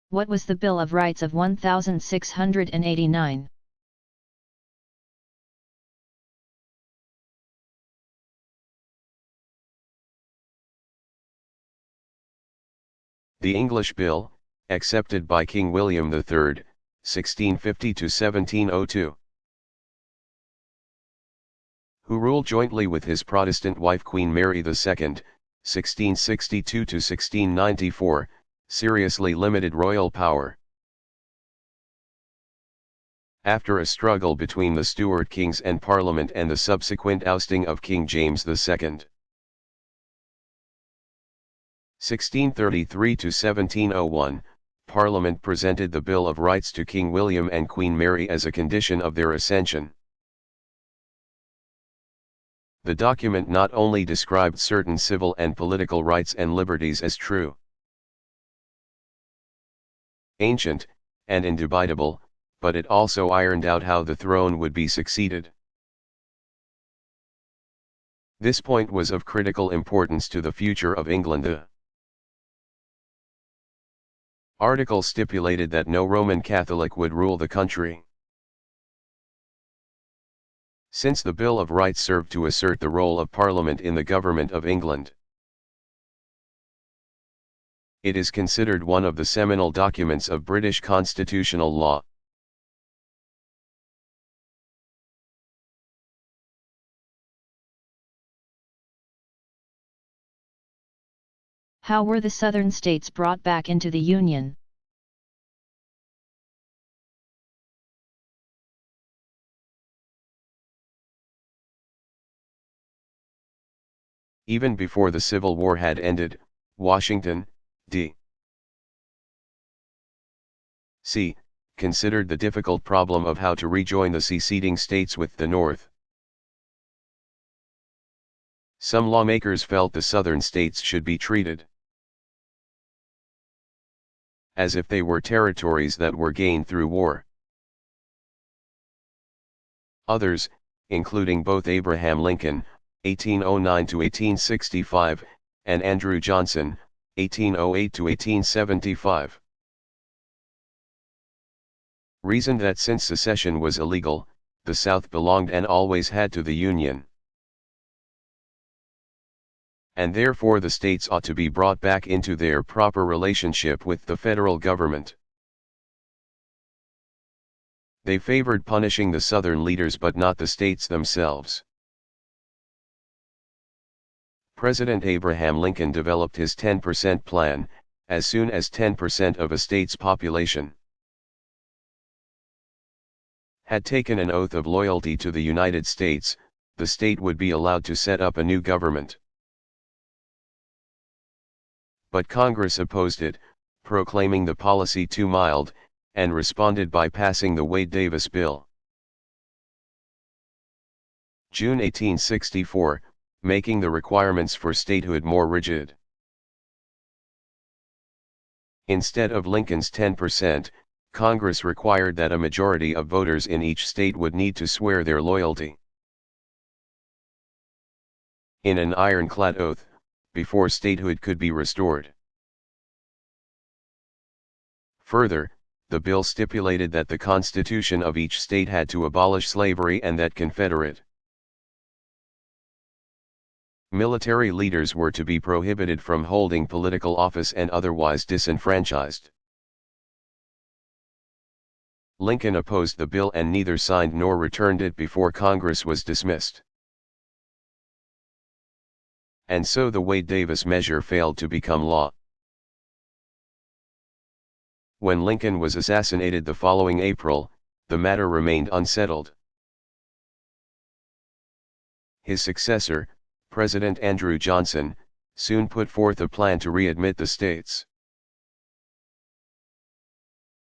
What was the Bill of Rights of 1689? The English Bill, accepted by King William III, 1650–1702. Who ruled jointly with his Protestant wife Queen Mary II, 1662–1694, seriously limited royal power. After a struggle between the Stuart kings and Parliament and the subsequent ousting of King James II. 1633–1701, Parliament presented the Bill of Rights to King William and Queen Mary as a condition of their accession. The document not only described certain civil and political rights and liberties as true, ancient, and indubitable, but it also ironed out how the throne would be succeeded. This point was of critical importance to the future of England. The article stipulated that no Roman Catholic would rule the country. Since the Bill of Rights served to assert the role of Parliament in the government of England, it is considered one of the seminal documents of British constitutional law. How were the southern states brought back into the Union? Even before the Civil War had ended, Washington, D.C., considered the difficult problem of how to rejoin the seceding states with the North. Some lawmakers felt the southern states should be treated as if they were territories that were gained through war. Others, including both Abraham Lincoln, 1809–1865, and Andrew Johnson, 1808–1875, reasoned that since secession was illegal, the South belonged and always had to the Union, and therefore the states ought to be brought back into their proper relationship with the federal government. They favored punishing the Southern leaders but not the states themselves. President Abraham Lincoln developed his 10% plan. As soon as 10% of a state's population had taken an oath of loyalty to the United States, the state would be allowed to set up a new government. But Congress opposed it, proclaiming the policy too mild, and responded by passing the Wade-Davis Bill. June 1864, making the requirements for statehood more rigid. Instead of Lincoln's 10%, Congress required that a majority of voters in each state would need to swear their loyalty in an ironclad oath, before statehood could be restored. Further, the bill stipulated that the constitution of each state had to abolish slavery and that Confederate military leaders were to be prohibited from holding political office and otherwise disenfranchised. Lincoln opposed the bill and neither signed nor returned it before Congress was dismissed. And so the Wade-Davis measure failed to become law. When Lincoln was assassinated the following April, the matter remained unsettled. His successor, President Andrew Johnson, soon put forth a plan to readmit the states.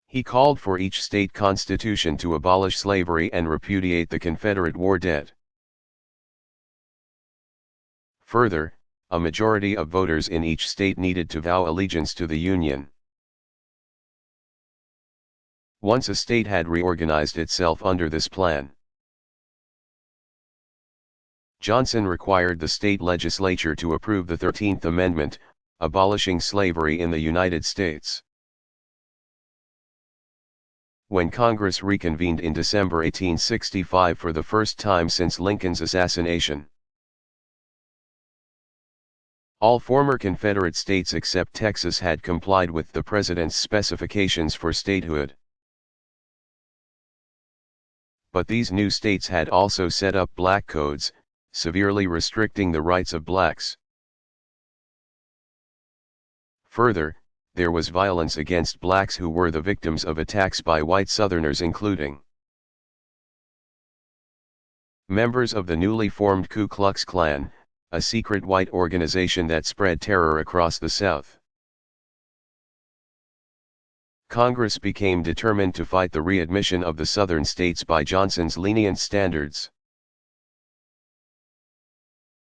He called for each state constitution to abolish slavery and repudiate the Confederate war debt. Further, a majority of voters in each state needed to vow allegiance to the Union. Once a state had reorganized itself under this plan, Johnson required the state legislature to approve the 13th Amendment, abolishing slavery in the United States. when Congress reconvened in December 1865 for the first time since Lincoln's assassination. All former Confederate states except Texas had complied with the President's specifications for statehood. But these new states had also set up black codes, severely restricting the rights of blacks. Further, there was violence against blacks who were the victims of attacks by white Southerners, including members of the newly formed Ku Klux Klan, a secret white organization that spread terror across the South. Congress became determined to fight the readmission of the Southern states by Johnson's lenient standards,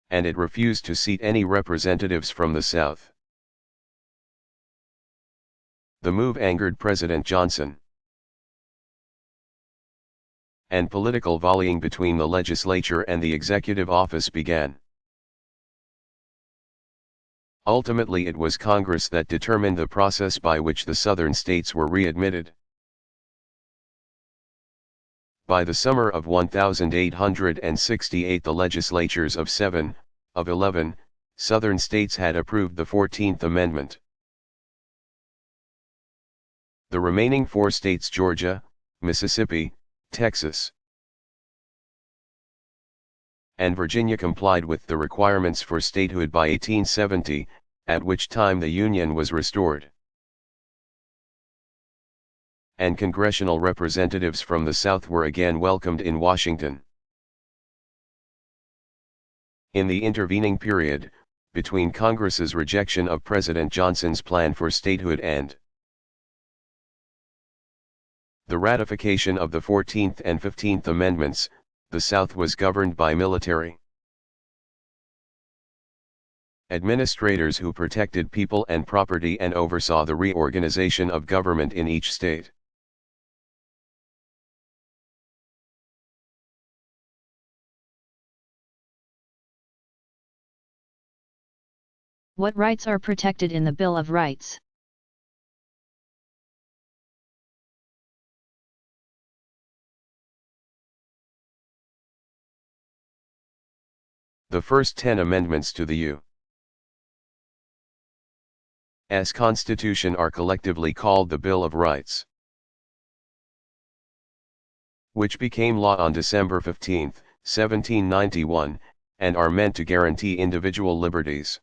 and it refused to seat any representatives from the South. The move angered President Johnson, and political volleying between the legislature and the executive office began. Ultimately, it was Congress that determined the process by which the Southern states were readmitted. By the summer of 1868, the legislatures of 7 of 11 Southern states had approved the 14th Amendment. The remaining 4 states, Georgia, Mississippi, Texas, and Virginia, complied with the requirements for statehood by 1870, at which time the Union was restored, and congressional representatives from the South were again welcomed in Washington. In the intervening period, between Congress's rejection of President Johnson's plan for statehood and the ratification of the 14th and 15th Amendments, the South was governed by military administrators who protected people and property and oversaw the reorganization of government in each state. What rights are protected in the Bill of Rights? The first 10 amendments to the U.S. Constitution are collectively called the Bill of Rights, which became law on December 15, 1791, and are meant to guarantee individual liberties.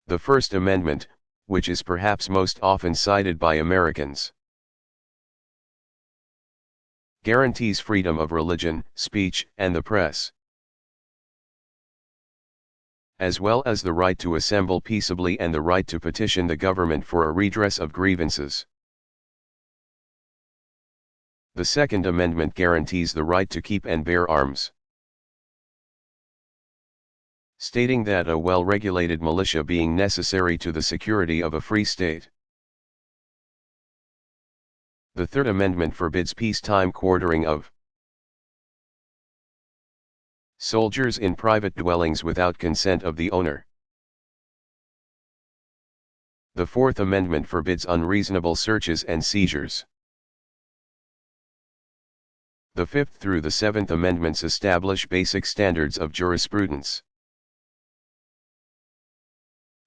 The First Amendment, which is perhaps most often cited by Americans, guarantees freedom of religion, speech, and the press, as well as the right to assemble peaceably and the right to petition the government for a redress of grievances. The Second Amendment guarantees the right to keep and bear arms, stating that a well-regulated militia being necessary to the security of a free state. The Third Amendment forbids peacetime quartering of soldiers in private dwellings without consent of the owner. The Fourth Amendment forbids unreasonable searches and seizures. The Fifth through the Seventh Amendments establish basic standards of jurisprudence.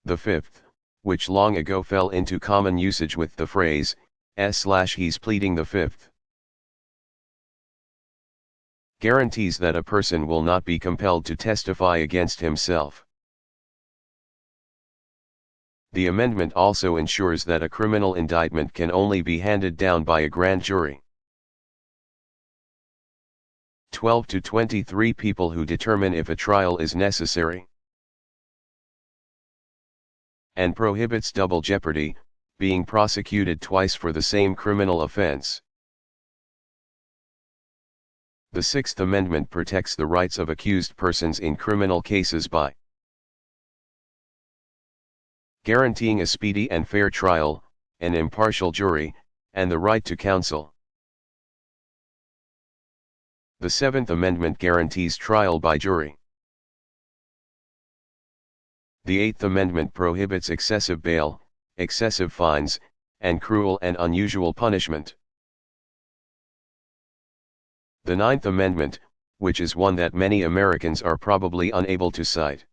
The Fifth, which long ago fell into common usage with the phrase, "he's pleading the Fifth," guarantees that a person will not be compelled to testify against himself. The amendment also ensures that a criminal indictment can only be handed down by a grand jury. 12 to 23 people who determine if a trial is necessary, and prohibits double jeopardy, being prosecuted twice for the same criminal offense. The Sixth Amendment protects the rights of accused persons in criminal cases by guaranteeing a speedy and fair trial, an impartial jury, and the right to counsel. The Seventh Amendment guarantees trial by jury. The Eighth Amendment prohibits excessive bail, excessive fines, and cruel and unusual punishment. The Ninth Amendment, which is one that many Americans are probably unable to cite,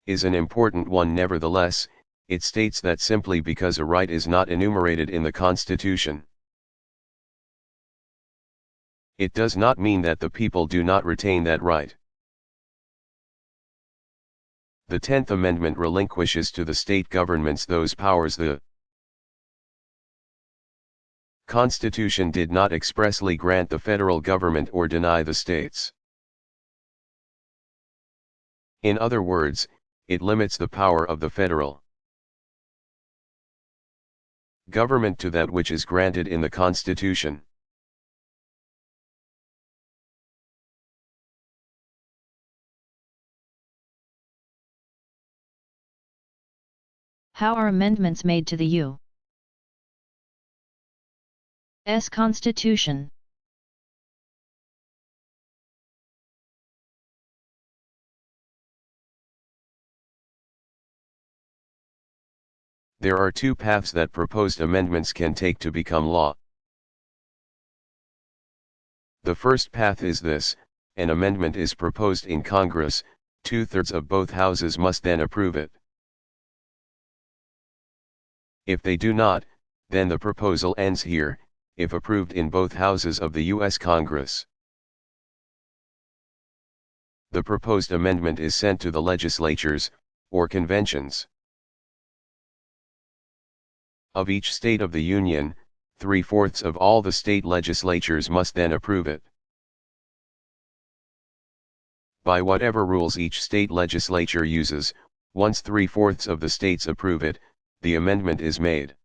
is an important one nevertheless. It states that simply because a right is not enumerated in the Constitution, it does not mean that the people do not retain that right. The 10th Amendment relinquishes to the state governments those powers the Constitution did not expressly grant the federal government or deny the states. In other words, it limits the power of the federal government to that which is granted in the Constitution. How are amendments made to the U.S. Constitution? There are two paths that proposed amendments can take to become law. The first path is this: an amendment is proposed in Congress, 2/3 of both houses must then approve it. If they do not, then the proposal ends here, if approved in both houses of the U.S. Congress. The proposed amendment is sent to the legislatures, or conventions, of each state of the Union. 3/4 of all the state legislatures must then approve it. By whatever rules each state legislature uses, once 3/4 of the states approve it, the amendment is made.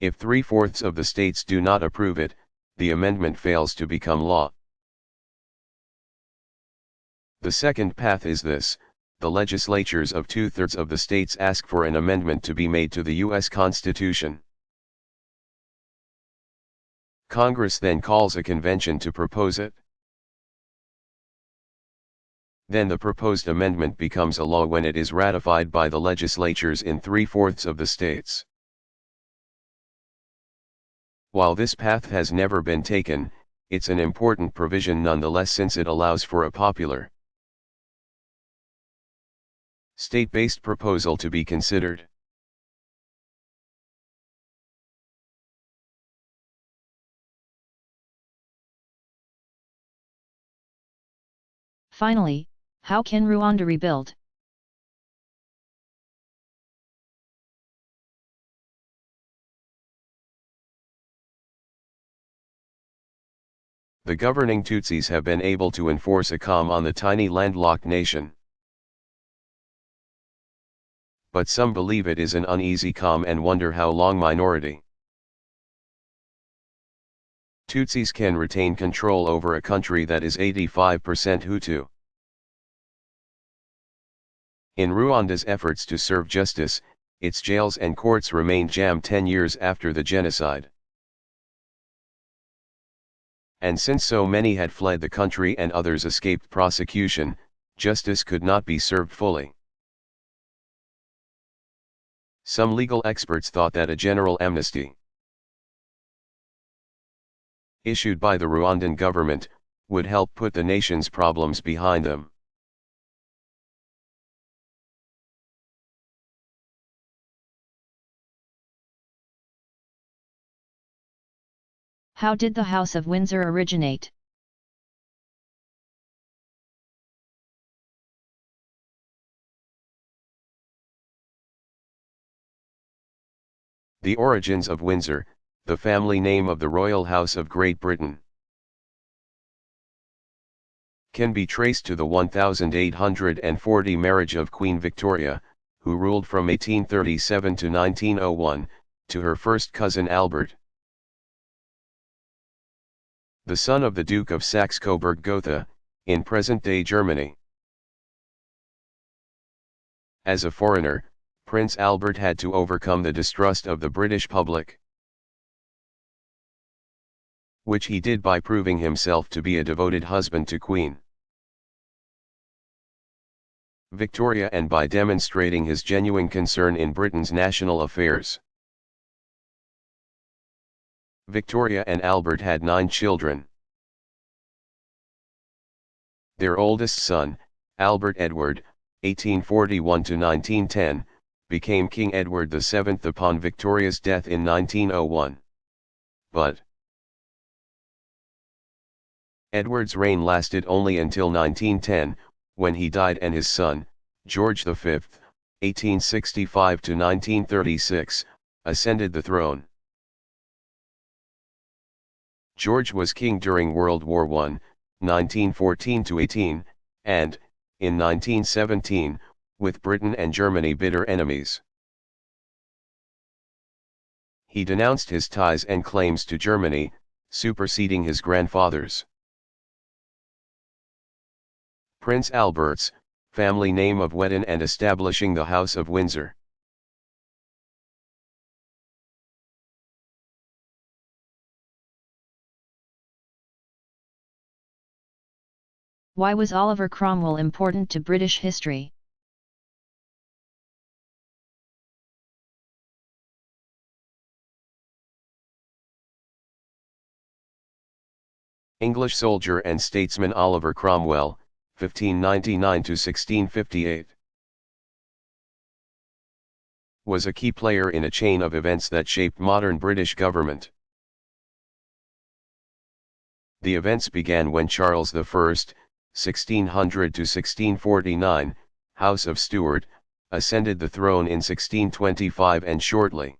If 3/4 of the states do not approve it, the amendment fails to become law. The second path is this: the legislatures of 2/3 of the states ask for an amendment to be made to the U.S. Constitution. Congress then calls a convention to propose it. Then the proposed amendment becomes a law when it is ratified by the legislatures in 3/4 of the states. While this path has never been taken, it's an important provision nonetheless, since it allows for a popular state-based proposal to be considered. Finally, how can Rwanda rebuild? The governing Tutsis have been able to enforce a calm on the tiny landlocked nation. But some believe it is an uneasy calm and wonder how long minority Tutsis can retain control over a country that is 85% Hutu. In Rwanda's efforts to serve justice, its jails and courts remained jammed 10 years after the genocide. And since so many had fled the country and others escaped prosecution, justice could not be served fully. Some legal experts thought that a general amnesty issued by the Rwandan government would help put the nation's problems behind them. How did the House of Windsor originate? The origins of Windsor, the family name of the Royal House of Great Britain, can be traced to the 1840 marriage of Queen Victoria, who ruled from 1837 to 1901, to her first cousin Albert, the son of the Duke of Saxe-Coburg-Gotha, in present-day Germany. As a foreigner, Prince Albert had to overcome the distrust of the British public, which he did by proving himself to be a devoted husband to Queen Victoria and by demonstrating his genuine concern in Britain's national affairs. Victoria and Albert had 9 children. Their oldest son, Albert Edward, 1841 to 1910, became King Edward VII upon Victoria's death in 1901. But Edward's reign lasted only until 1910, when he died and his son, George V, 1865 to 1936, ascended the throne. George was king during World War I, 1914-18, and, in 1917, with Britain and Germany bitter enemies. He denounced his ties and claims to Germany, superseding his grandfather's. Prince Albert's, family name of Wettin and establishing the House of Windsor. Why was Oliver Cromwell important to British history? English soldier and statesman Oliver Cromwell, 1599 to 1658. Was a key player in a chain of events that shaped modern British government. The events began when Charles I, 1600 to 1649, House of Stuart, ascended the throne in 1625 and shortly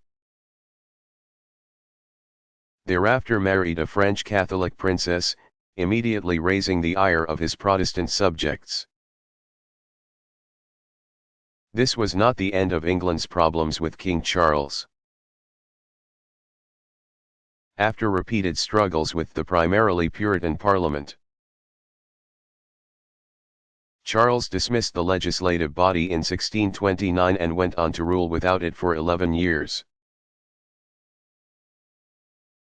thereafter married a French Catholic princess, immediately raising the ire of his Protestant subjects. This was not the end of England's problems with King Charles. After repeated struggles with the primarily Puritan Parliament, Charles dismissed the legislative body in 1629 and went on to rule without it for 11 years.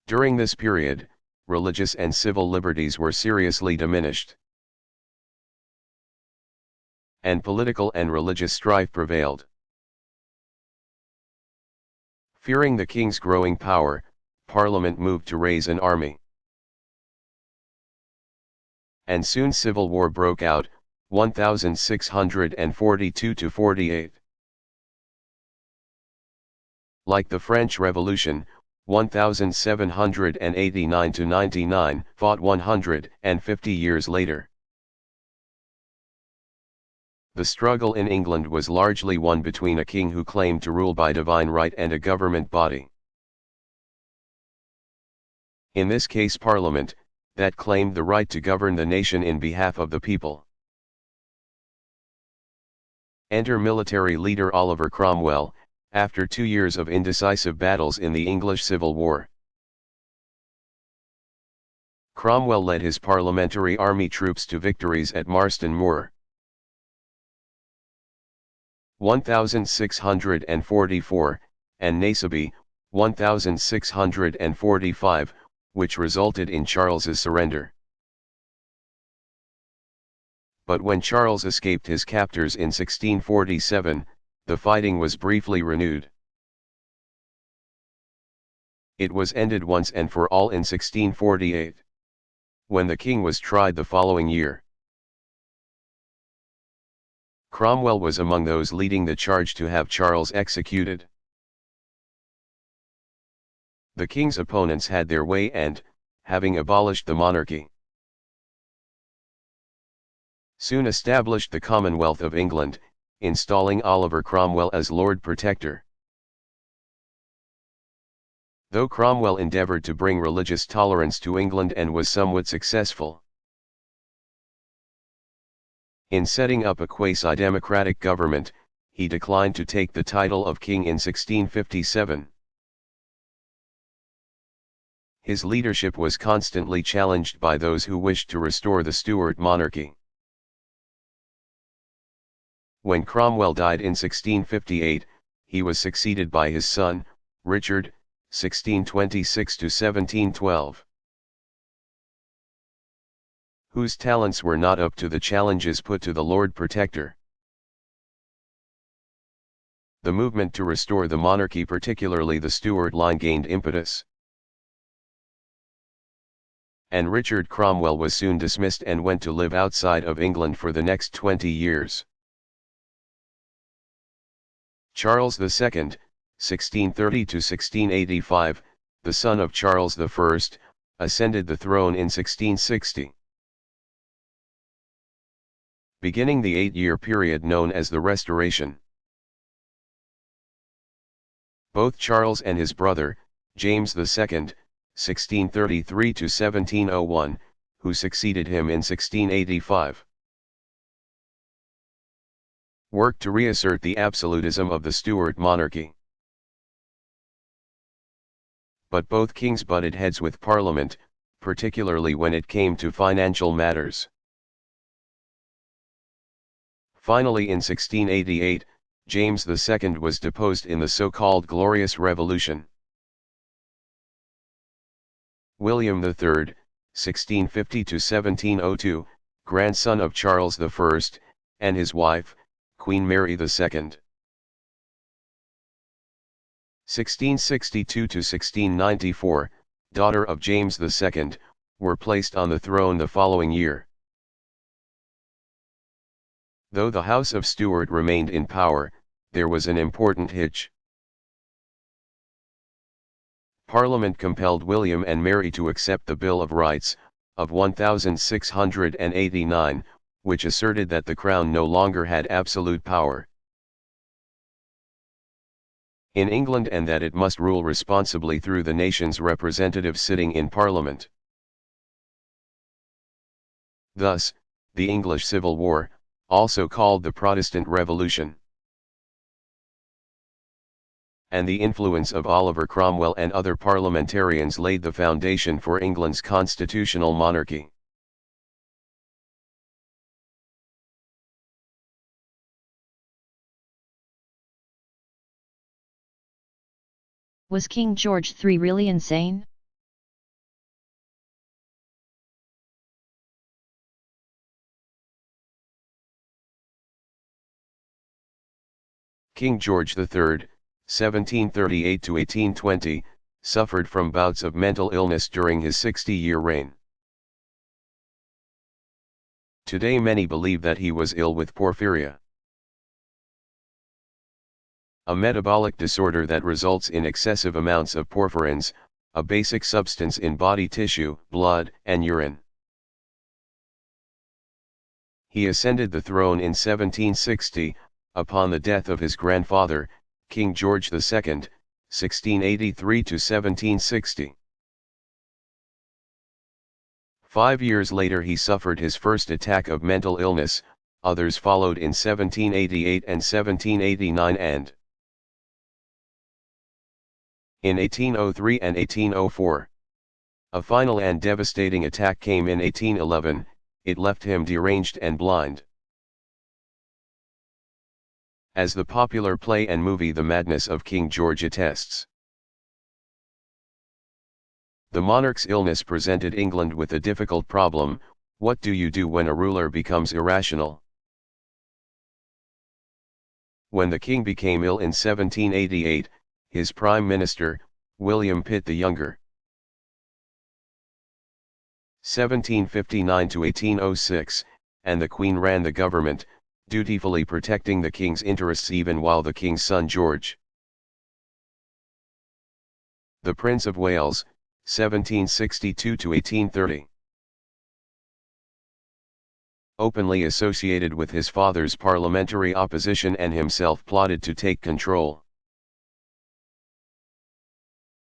During this period, religious and civil liberties were seriously diminished, and political and religious strife prevailed. Fearing the king's growing power, Parliament moved to raise an army. And soon civil war broke out, 1642-48. Like the French Revolution, 1789-99 fought 150 years later. The struggle in England was largely one between a king who claimed to rule by divine right and a government body, in this case Parliament, that claimed the right to govern the nation in behalf of the people. Enter military leader Oliver Cromwell, after 2 years of indecisive battles in the English Civil War. Cromwell led his parliamentary army troops to victories at Marston Moor, 1644, and Naseby, 1645, which resulted in Charles's surrender. But when Charles escaped his captors in 1647, the fighting was briefly renewed. It was ended once and for all in 1648, when the king was tried the following year. Cromwell was among those leading the charge to have Charles executed. The king's opponents had their way and, having abolished the monarchy, soon established the Commonwealth of England, installing Oliver Cromwell as Lord Protector. Though Cromwell endeavoured to bring religious tolerance to England and was somewhat successful in setting up a quasi-democratic government, he declined to take the title of king in 1657. His leadership was constantly challenged by those who wished to restore the Stuart monarchy. When Cromwell died in 1658, he was succeeded by his son, Richard, 1626-1712. Whose talents were not up to the challenges put to the Lord Protector. The movement to restore the monarchy, particularly the Stuart line, gained impetus. And Richard Cromwell was soon dismissed and went to live outside of England for the next 20 years. Charles II, 1630 to 1685, the son of Charles I, ascended the throne in 1660. Beginning the 8-year period known as the Restoration. Both Charles and his brother, James II, 1633 to 1701, who succeeded him in 1685, worked to reassert the absolutism of the Stuart monarchy. But both kings butted heads with Parliament, particularly when it came to financial matters. Finally, in 1688, James II was deposed in the so-called Glorious Revolution. William III, 1650 to 1702, grandson of Charles I, and his wife, Queen Mary II, 1662 to 1694, daughter of James II, were placed on the throne the following year. Though the House of Stuart remained in power, there was an important hitch. Parliament compelled William and Mary to accept the Bill of Rights, of 1689, which asserted that the Crown no longer had absolute power in England and that it must rule responsibly through the nation's representatives sitting in Parliament. Thus, the English Civil War, also called the Protestant Revolution, and the influence of Oliver Cromwell and other parliamentarians laid the foundation for England's constitutional monarchy. Was King George III really insane? King George III, 1738 to 1820, suffered from bouts of mental illness during his 60-year reign. Today many believe that he was ill with porphyria, a metabolic disorder that results in excessive amounts of porphyrins, a basic substance in body tissue, blood, and urine. He ascended the throne in 1760, upon the death of his grandfather, King George II, 1683 to 1760. 5 years later he suffered his first attack of mental illness, others followed in 1788 and 1789 and in 1803 and 1804. A final and devastating attack came in 1811, it left him deranged and blind. As the popular play and movie The Madness of King George attests, the monarch's illness presented England with a difficult problem: what do you do when a ruler becomes irrational? When the king became ill in 1788, his prime minister, William Pitt the Younger, 1759 to 1806, and the Queen ran the government, dutifully protecting the king's interests even while the king's son George, the Prince of Wales, 1762 to 1830, openly associated with his father's parliamentary opposition and himself plotted to take control.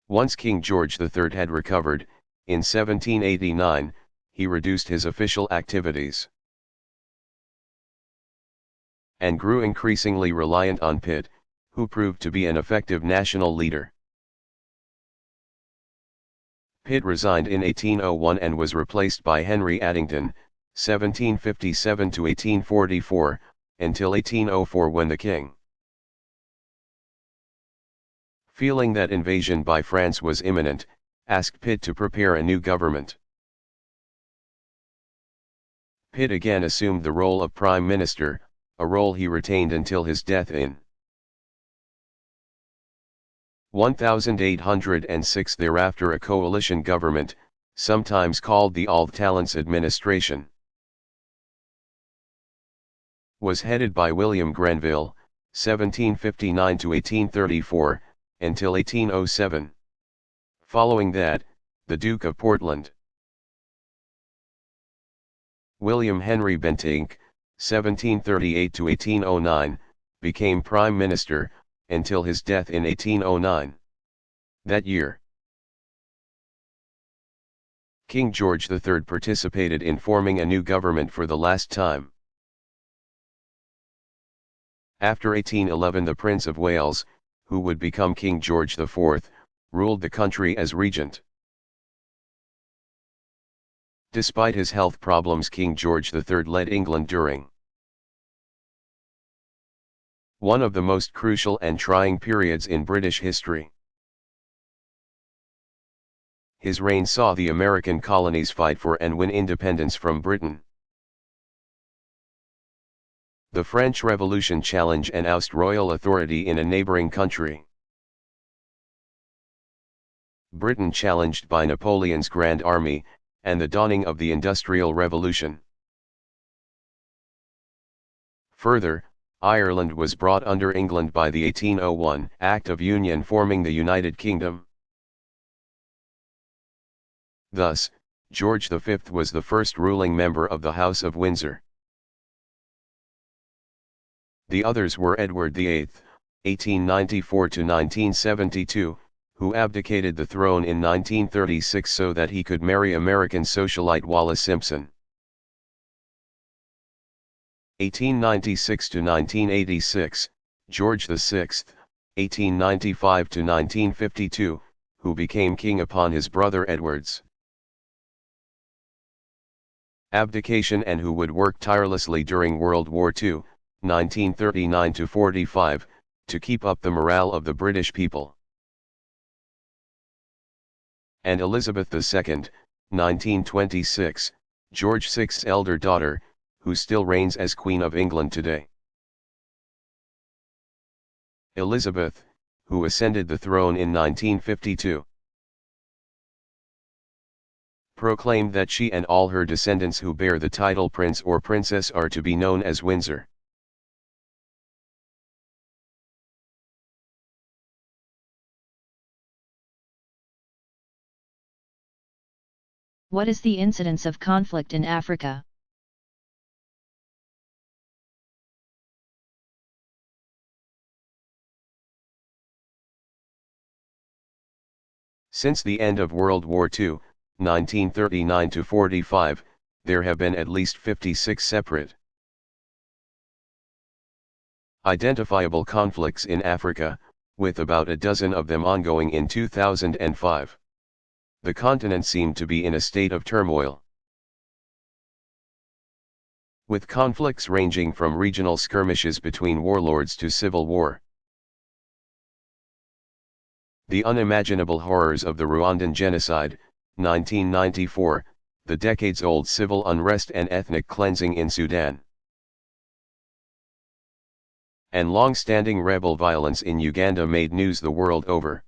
Once King George III had recovered, in 1789, he reduced his official activities and grew increasingly reliant on Pitt, who proved to be an effective national leader. Pitt resigned in 1801 and was replaced by Henry Addington, 1757 to 1844, until 1804 when the king, feeling that invasion by France was imminent, asked Pitt to prepare a new government. Pitt again assumed the role of Prime Minister, a role he retained until his death in 1806 Thereafter a coalition government, sometimes called the All Talents Administration, was headed by William Grenville, 1759 to 1834, until 1807. Following that, the Duke of Portland, William Henry Bentinck, 1738 to 1809, became Prime Minister, until his death in 1809. That year, King George III participated in forming a new government for the last time. After 1811 the Prince of Wales, who would become King George IV, ruled the country as regent. Despite his health problems, King George III led England during one of the most crucial and trying periods in British history. His reign saw the American colonies fight for and win independence from Britain. The French Revolution challenge and oust royal authority in a neighboring country. Britain challenged by Napoleon's Grand Army, and the dawning of the Industrial Revolution. Further, Ireland was brought under England by the 1801 Act of Union forming the United Kingdom. Thus, George V was the first ruling member of the House of Windsor. The others were Edward VIII, 1894 to 1972, who abdicated the throne in 1936 so that he could marry American socialite Wallis Simpson. 1896 to 1986, George VI, 1895 to 1952, who became king upon his brother Edward's abdication and who would work tirelessly during World War II, 1939 to 45, to keep up the morale of the British people. And Elizabeth II, 1926, George VI's elder daughter, who still reigns as Queen of England today. Elizabeth, who ascended the throne in 1952, proclaimed that she and all her descendants who bear the title Prince or Princess are to be known as Windsor. What is the incidence of conflict in Africa? Since the end of World War II, 1939 to 45, there have been at least 56 separate identifiable conflicts in Africa, with about a dozen of them ongoing in 2005. The continent seemed to be in a state of turmoil, with conflicts ranging from regional skirmishes between warlords to civil war. The unimaginable horrors of the Rwandan genocide, 1994, the decades-old civil unrest and ethnic cleansing in Sudan, and long-standing rebel violence in Uganda made news the world over.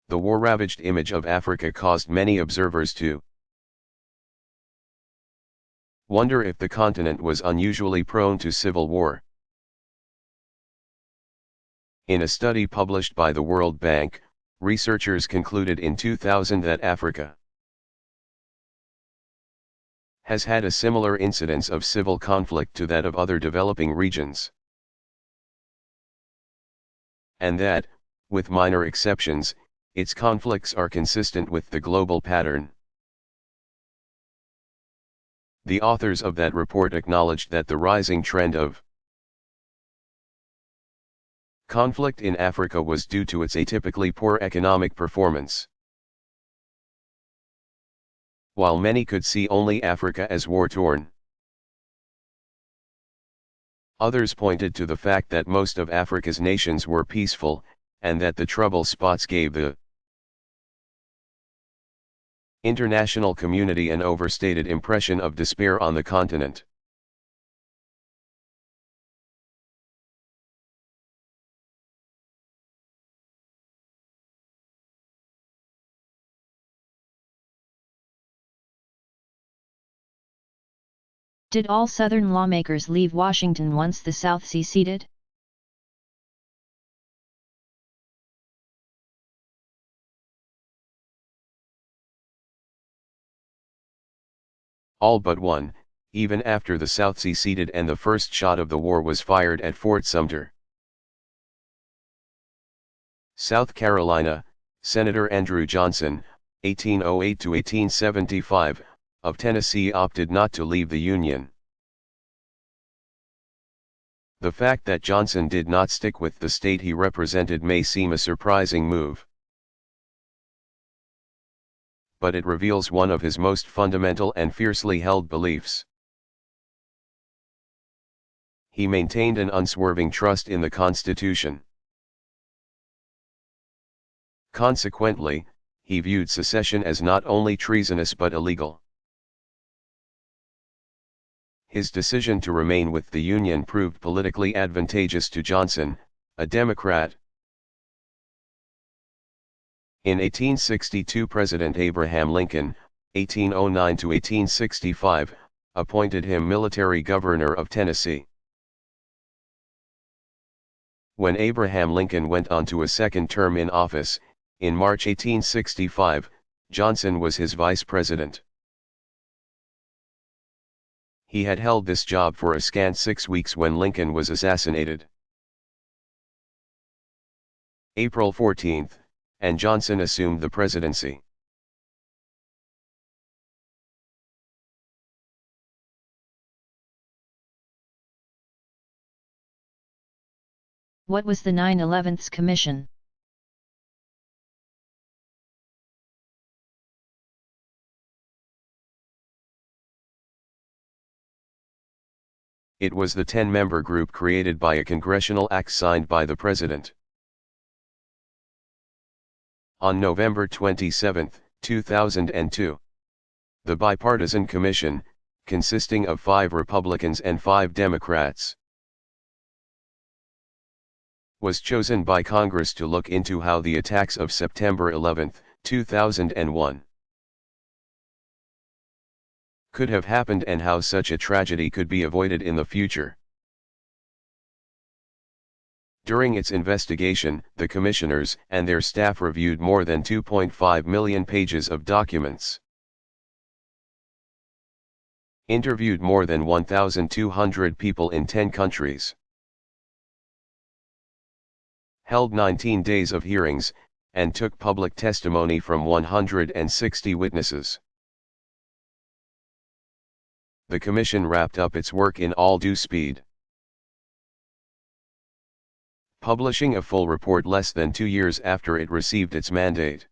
The war-ravaged image of Africa caused many observers to wonder if the continent was unusually prone to civil war. In a study published by the World Bank, researchers concluded in 2000 that Africa has had a similar incidence of civil conflict to that of other developing regions, and that, with minor exceptions, its conflicts are consistent with the global pattern. The authors of that report acknowledged that the rising trend of conflict in Africa was due to its atypically poor economic performance. While many could see only Africa as war-torn, others pointed to the fact that most of Africa's nations were peaceful, and that the trouble spots gave the international community an overstated impression of despair on the continent. Did all Southern lawmakers leave Washington once the South seceded? All but one, even after the South seceded and the first shot of the war was fired at Fort Sumter. South Carolina, Senator Andrew Johnson, 1808 to 1875, of Tennessee opted not to leave the Union. The fact that Johnson did not stick with the state he represented may seem a surprising move. But it reveals one of his most fundamental and fiercely held beliefs. He maintained an unswerving trust in the Constitution. Consequently, he viewed secession as not only treasonous but illegal. His decision to remain with the Union proved politically advantageous to Johnson, a Democrat. In 1862, President Abraham Lincoln, 1809 to 1865, appointed him military governor of Tennessee. When Abraham Lincoln went on to a second term in office, in March 1865, Johnson was his vice president. He had held this job for a scant 6 weeks when Lincoln was assassinated. April 14, and Johnson assumed the presidency. What was the 9/11's Commission? It was the 10-member group created by a congressional act signed by the president. On November 27, 2002, the bipartisan commission, consisting of 5 Republicans and 5 Democrats, was chosen by Congress to look into how the attacks of September 11, 2001, could have happened and how such a tragedy could be avoided in the future. During its investigation, the commissioners and their staff reviewed more than 2.5 million pages of documents, interviewed more than 1,200 people in 10 countries, held 19 days of hearings, and took public testimony from 160 witnesses. The commission wrapped up its work in all due speed, publishing a full report less than 2 years after it received its mandate.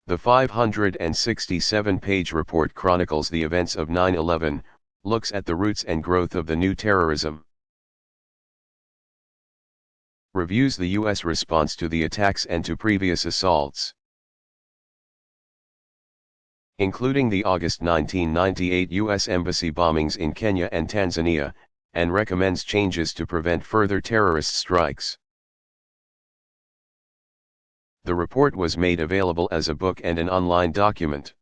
The 567-page report chronicles the events of 9/11, looks at the roots and growth of the new terrorism, reviews the U.S. response to the attacks and to previous assaults, including the August 1998 U.S. Embassy bombings in Kenya and Tanzania, and recommends changes to prevent further terrorist strikes. The report was made available as a book and an online document,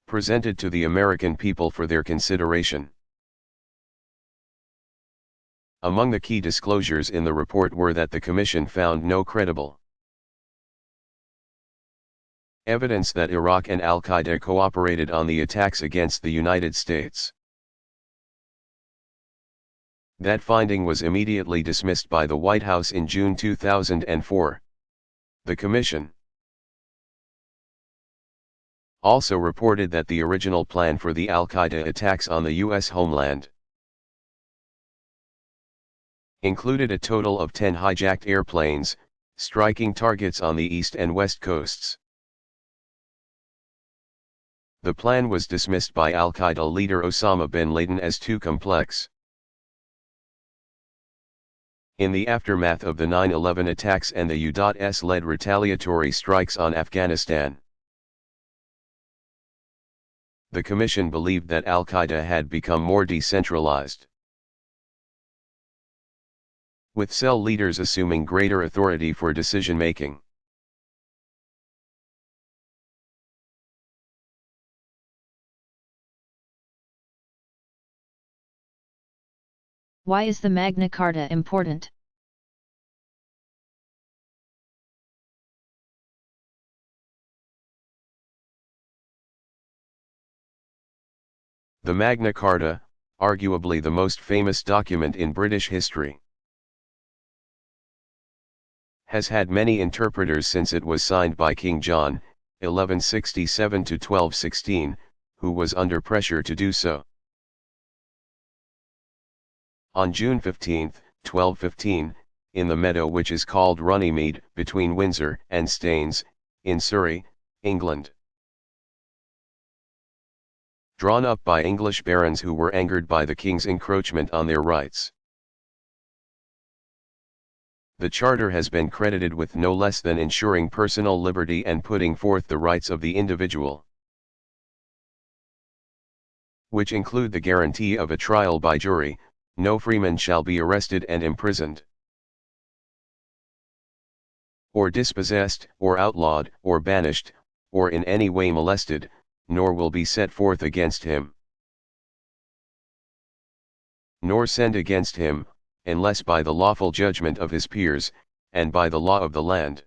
presented to the American people for their consideration. Among the key disclosures in the report were that the Commission found no credible evidence that Iraq and Al-Qaeda cooperated on the attacks against the United States. That finding was immediately dismissed by the White House in June 2004. The Commission also reported that the original plan for the Al-Qaeda attacks on the U.S. homeland included a total of 10 hijacked airplanes, striking targets on the east and west coasts. The plan was dismissed by Al-Qaeda leader Osama bin Laden as too complex. In the aftermath of the 9/11 attacks and the U.S.-led retaliatory strikes on Afghanistan, the Commission believed that Al-Qaeda had become more decentralized, with cell leaders assuming greater authority for decision-making. Why is the Magna Carta important? The Magna Carta, arguably the most famous document in British history, has had many interpreters since it was signed by King John, 1167 to 1216, who was under pressure to do so. On June 15, 1215, in the meadow which is called Runnymede, between Windsor and Staines, in Surrey, England. Drawn up by English barons who were angered by the king's encroachment on their rights. The charter has been credited with no less than ensuring personal liberty and putting forth the rights of the individual, which include the guarantee of a trial by jury. No freeman shall be arrested and imprisoned, or dispossessed, or outlawed, or banished, or in any way molested, nor will be set forth against him, nor sent against him, unless by the lawful judgment of his peers, and by the law of the land.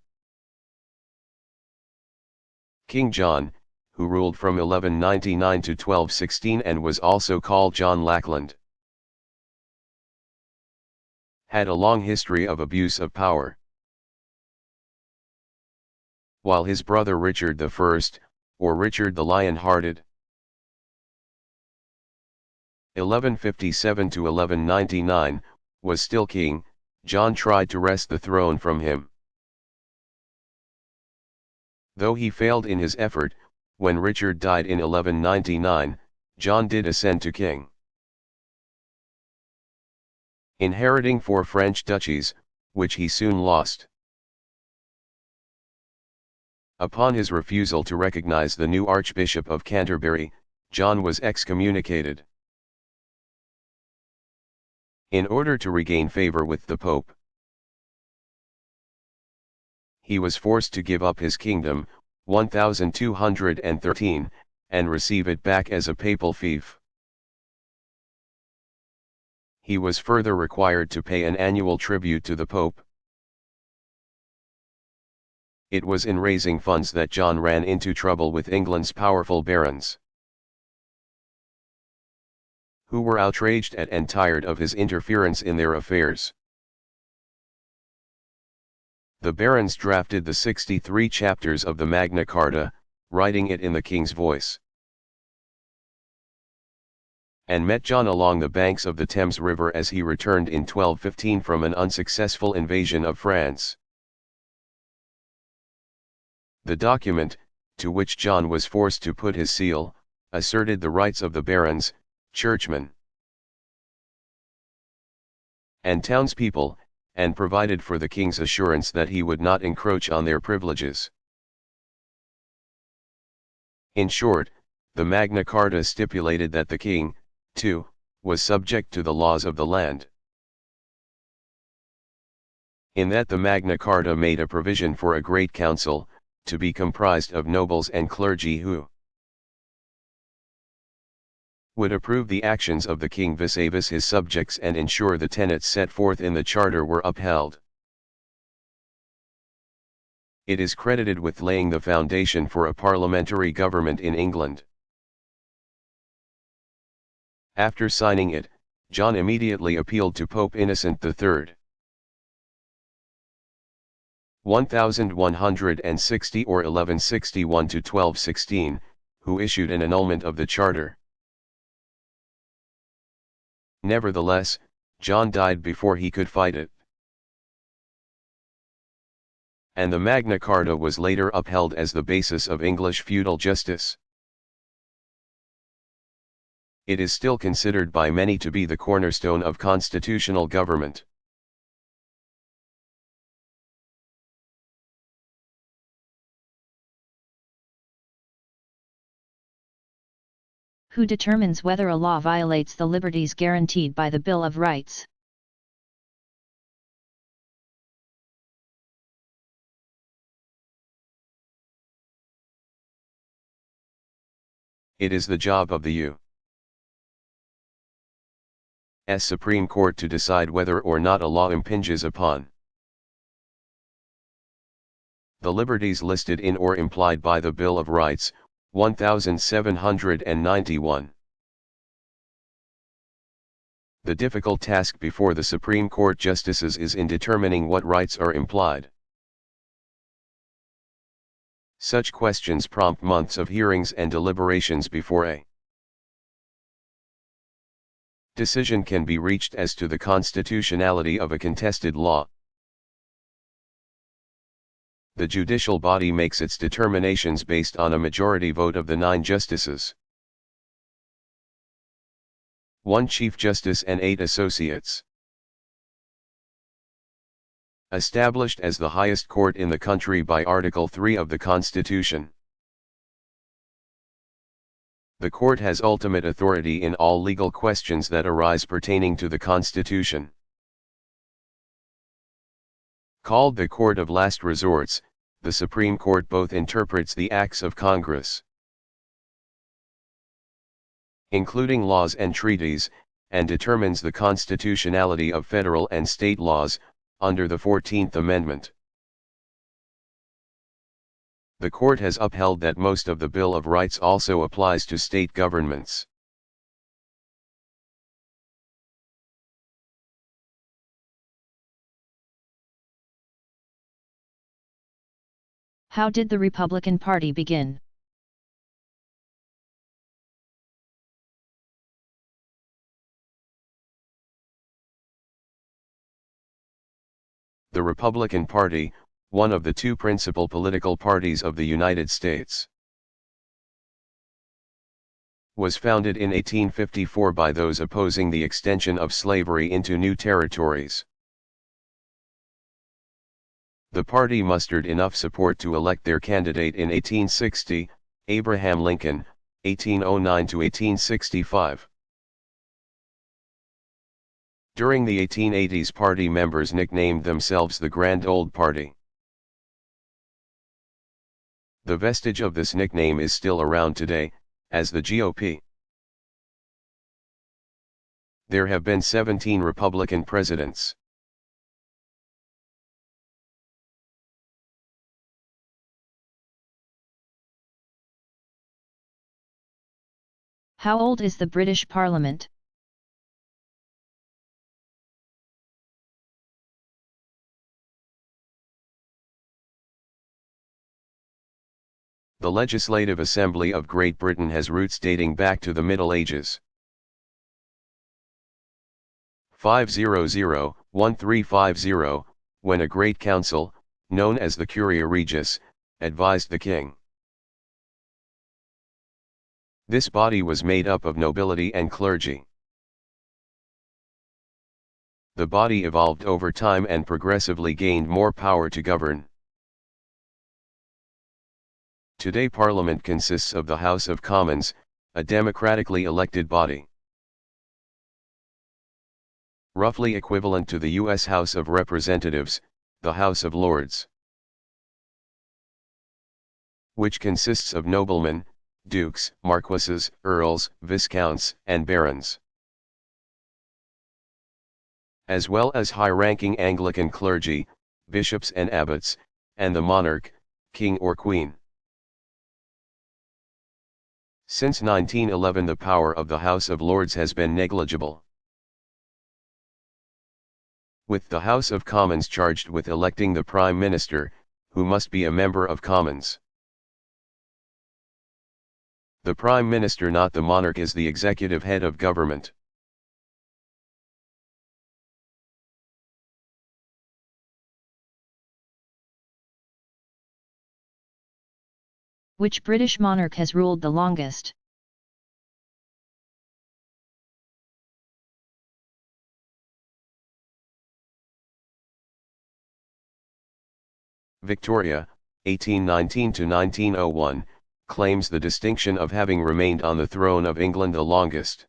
King John, who ruled from 1199 to 1216 and was also called John Lackland, had a long history of abuse of power, while his brother Richard I, or Richard the Lion-Hearted, 1157 to 1199, was still king. John tried to wrest the throne from him. Though he failed in his effort, when Richard died in 1199, John did ascend to king, inheriting 4 French duchies, which he soon lost. Upon his refusal to recognize the new Archbishop of Canterbury, John was excommunicated. In order to regain favor with the Pope, he was forced to give up his kingdom, 1213, and receive it back as a papal fief. He was further required to pay an annual tribute to the Pope. It was in raising funds that John ran into trouble with England's powerful barons, who were outraged at and tired of his interference in their affairs. The barons drafted the 63 chapters of the Magna Carta, writing it in the king's voice, and met John along the banks of the Thames River as he returned in 1215 from an unsuccessful invasion of France. The document, to which John was forced to put his seal, asserted the rights of the barons, churchmen, and townspeople, and provided for the king's assurance that he would not encroach on their privileges. In short, the Magna Carta stipulated that the king, too, was subject to the laws of the land. In that the Magna Carta made a provision for a great council, to be comprised of nobles and clergy who would approve the actions of the king vis-a-vis his subjects and ensure the tenets set forth in the charter were upheld. It is credited with laying the foundation for a parliamentary government in England. After signing it, John immediately appealed to Pope Innocent III. 1160 or 1161 to 1216, who issued an annulment of the charter. Nevertheless, John died before he could fight it, and the Magna Carta was later upheld as the basis of English feudal justice. It is still considered by many to be the cornerstone of constitutional government. Who determines whether a law violates the liberties guaranteed by the Bill of Rights? It is the job of the Supreme Court to decide whether or not a law impinges upon the liberties listed in or implied by the Bill of Rights, 1791. The difficult task before the Supreme Court justices is in determining what rights are implied. Such questions prompt months of hearings and deliberations before a decision can be reached as to the constitutionality of a contested law. The judicial body makes its determinations based on a majority vote of the 9 justices, 1 Chief Justice and 8 associates. Established as the highest court in the country by Article 3 of the Constitution, the court has ultimate authority in all legal questions that arise pertaining to the Constitution. Called the Court of Last Resorts, the Supreme Court both interprets the acts of Congress, including laws and treaties, and determines the constitutionality of federal and state laws, under the 14th Amendment. The court has upheld that most of the Bill of Rights also applies to state governments. How did the Republican Party begin? The Republican Party, one of the 2 principal political parties of the United States, was founded in 1854 by those opposing the extension of slavery into new territories. The party mustered enough support to elect their candidate in 1860, Abraham Lincoln, 1809 to 1865. During the 1880s, party members nicknamed themselves the Grand Old Party. The vestige of this nickname is still around today, as the GOP. There have been 17 Republican presidents. How old is the British Parliament? The Legislative Assembly of Great Britain has roots dating back to the Middle Ages. 500-1350, when a great council, known as the Curia Regis, advised the king. This body was made up of nobility and clergy. The body evolved over time and progressively gained more power to govern. Today Parliament consists of the House of Commons, a democratically elected body, roughly equivalent to the U.S. House of Representatives, the House of Lords, which consists of noblemen, dukes, marquises, earls, viscounts, and barons, as well as high-ranking Anglican clergy, bishops and abbots, and the monarch, king or queen. Since 1911 the power of the House of Lords has been negligible, with the House of Commons charged with electing the Prime Minister, who must be a member of Commons. The Prime Minister, not the monarch, is the executive head of government. Which British monarch has ruled the longest? Victoria, 1819 to 1901, claims the distinction of having remained on the throne of England the longest.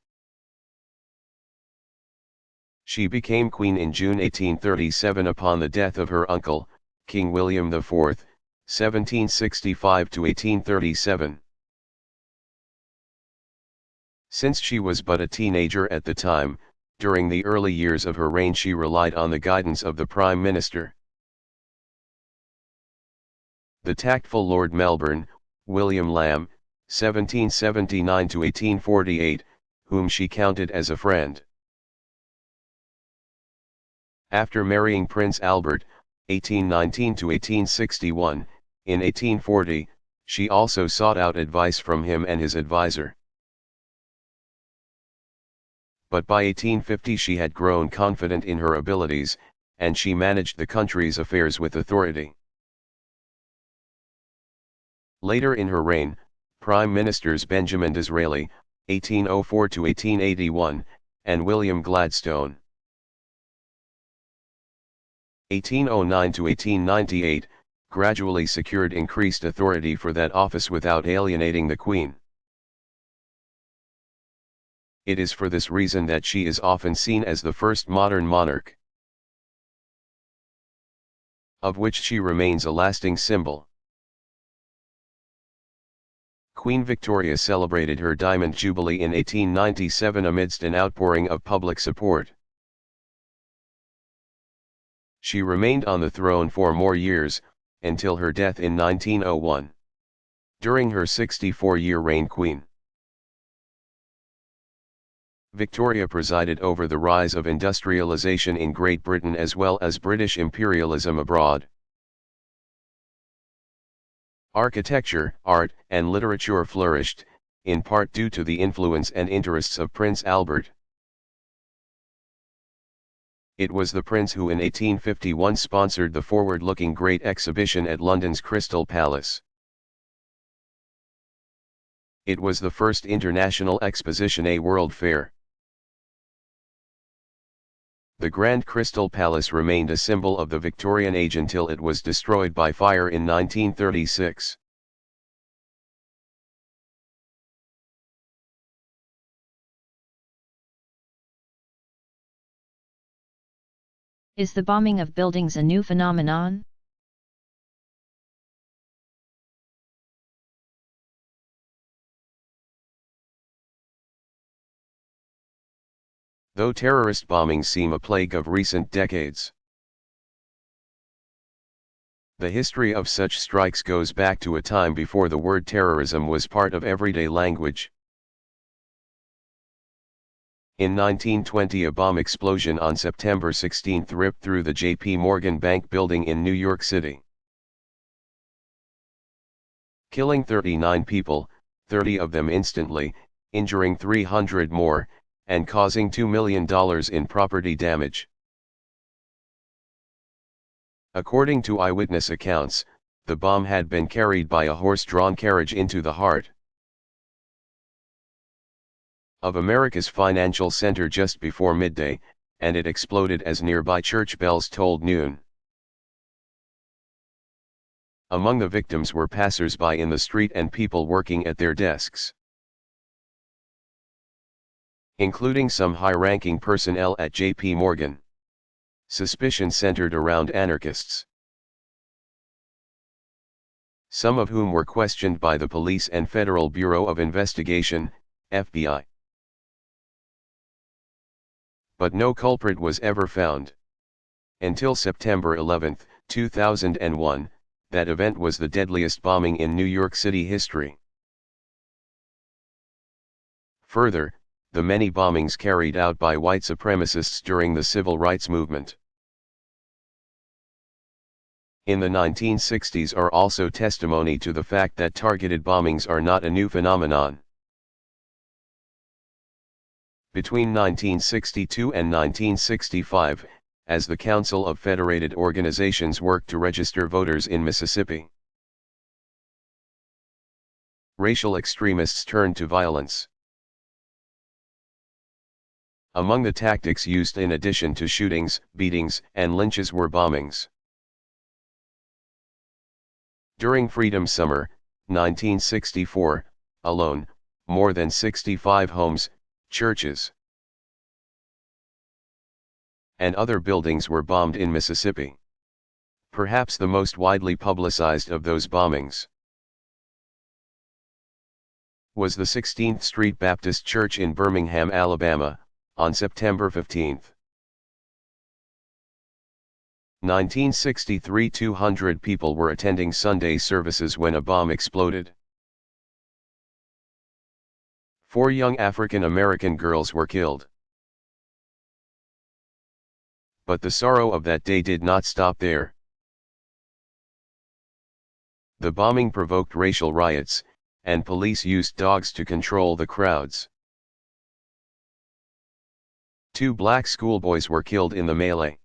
She became queen in June 1837 upon the death of her uncle, King William IV, 1765 to 1837. Since she was but a teenager at the time, During the early years of her reign she relied on the guidance of the Prime Minister. The tactful Lord Melbourne, William Lamb, 1779–1848, whom she counted as a friend. After marrying Prince Albert, 1819–1861, in 1840, she also sought out advice from him and his advisor. But by 1850 she had grown confident in her abilities, and she managed the country's affairs with authority. Later in her reign, Prime Ministers Benjamin Disraeli, 1804–1881, and William Gladstone, 1809–1898, gradually secured increased authority for that office without alienating the Queen. It is for this reason that she is often seen as the first modern monarch, of which she remains a lasting symbol. Queen Victoria celebrated her Diamond Jubilee in 1897 amidst an outpouring of public support. She remained on the throne for more years, until her death in 1901. During her 64-year reign, Queen Victoria presided over the rise of industrialization in Great Britain as well as British imperialism abroad. Architecture, art, and literature flourished, in part due to the influence and interests of Prince Albert. It was the prince who in 1851 sponsored the forward-looking Great Exhibition at London's Crystal Palace. It was the first international exposition, a World Fair. The Grand Crystal Palace remained a symbol of the Victorian age until it was destroyed by fire in 1936. Is the bombing of buildings a new phenomenon? Though terrorist bombings seem a plague of recent decades, the history of such strikes goes back to a time before the word terrorism was part of everyday language. In 1920, a bomb explosion on September 16 ripped through the J.P. Morgan Bank building in New York City, killing 39 people, 30 of them instantly, injuring 300 more, and causing $2 million in property damage. According to eyewitness accounts, the bomb had been carried by a horse-drawn carriage into the heart of America's financial center just before midday, and it exploded as nearby church bells tolled noon. Among the victims were passers-by in the street and people working at their desks, including some high-ranking personnel at J.P. Morgan. Suspicion centered around anarchists, some of whom were questioned by the police and Federal Bureau of Investigation, FBI. But no culprit was ever found. Until September 11, 2001, that event was the deadliest bombing in New York City history. Further, the many bombings carried out by white supremacists during the civil rights movement in the 1960s are also testimony to the fact that targeted bombings are not a new phenomenon. Between 1962 and 1965, as the Council of Federated Organizations worked to register voters in Mississippi, racial extremists turned to violence. Among the tactics used in addition to shootings, beatings, and lynches were bombings. During Freedom Summer, 1964, alone, more than 65 homes, churches, and other buildings were bombed in Mississippi. Perhaps the most widely publicized of those bombings was the 16th Street Baptist Church in Birmingham, Alabama, on September 15. 1963, 200 people were attending Sunday services when a bomb exploded. 4 young African American girls were killed. But the sorrow of that day did not stop there. The bombing provoked racial riots, and police used dogs to control the crowds. 2 black schoolboys were killed in the melee.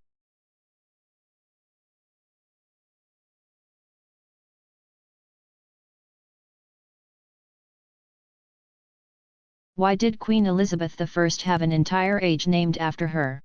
Why did Queen Elizabeth I have an entire age named after her?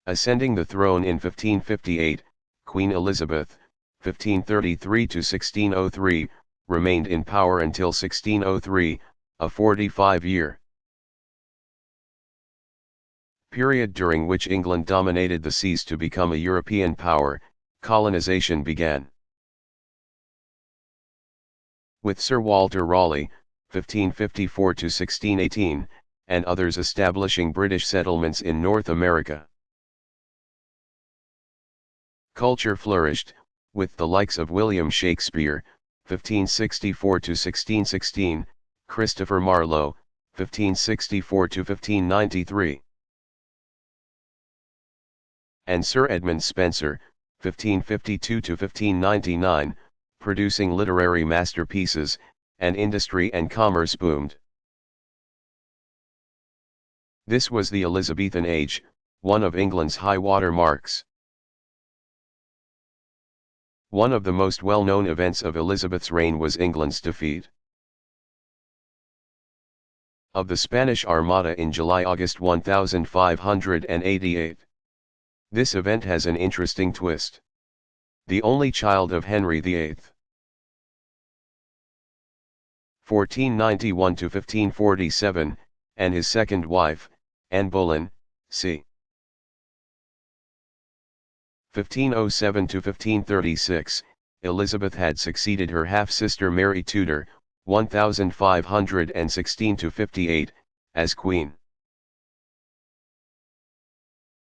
Ascending the throne in 1558, Queen Elizabeth, 1533 to 1603, remained in power until 1603, a 45-year period during which England dominated the seas to become a European power. Colonization began. With Sir Walter Raleigh, 1554 to 1618, and others establishing British settlements in North America. Culture flourished, with the likes of William Shakespeare, 1564 to 1616, Christopher Marlowe, 1564 to 1593. And Sir Edmund Spenser, 1552 to 1599, producing literary masterpieces, and industry and commerce boomed. This was the Elizabethan age, one of England's high water marks. One of the most well-known events of Elizabeth's reign was England's defeat of the Spanish Armada in July-August 1588. This event has an interesting twist. The only child of Henry VIII, 1491 to 1547, and his second wife, Anne Boleyn, c. 1507 to 1536, Elizabeth had succeeded her half-sister Mary Tudor, 1516 to 58, as queen.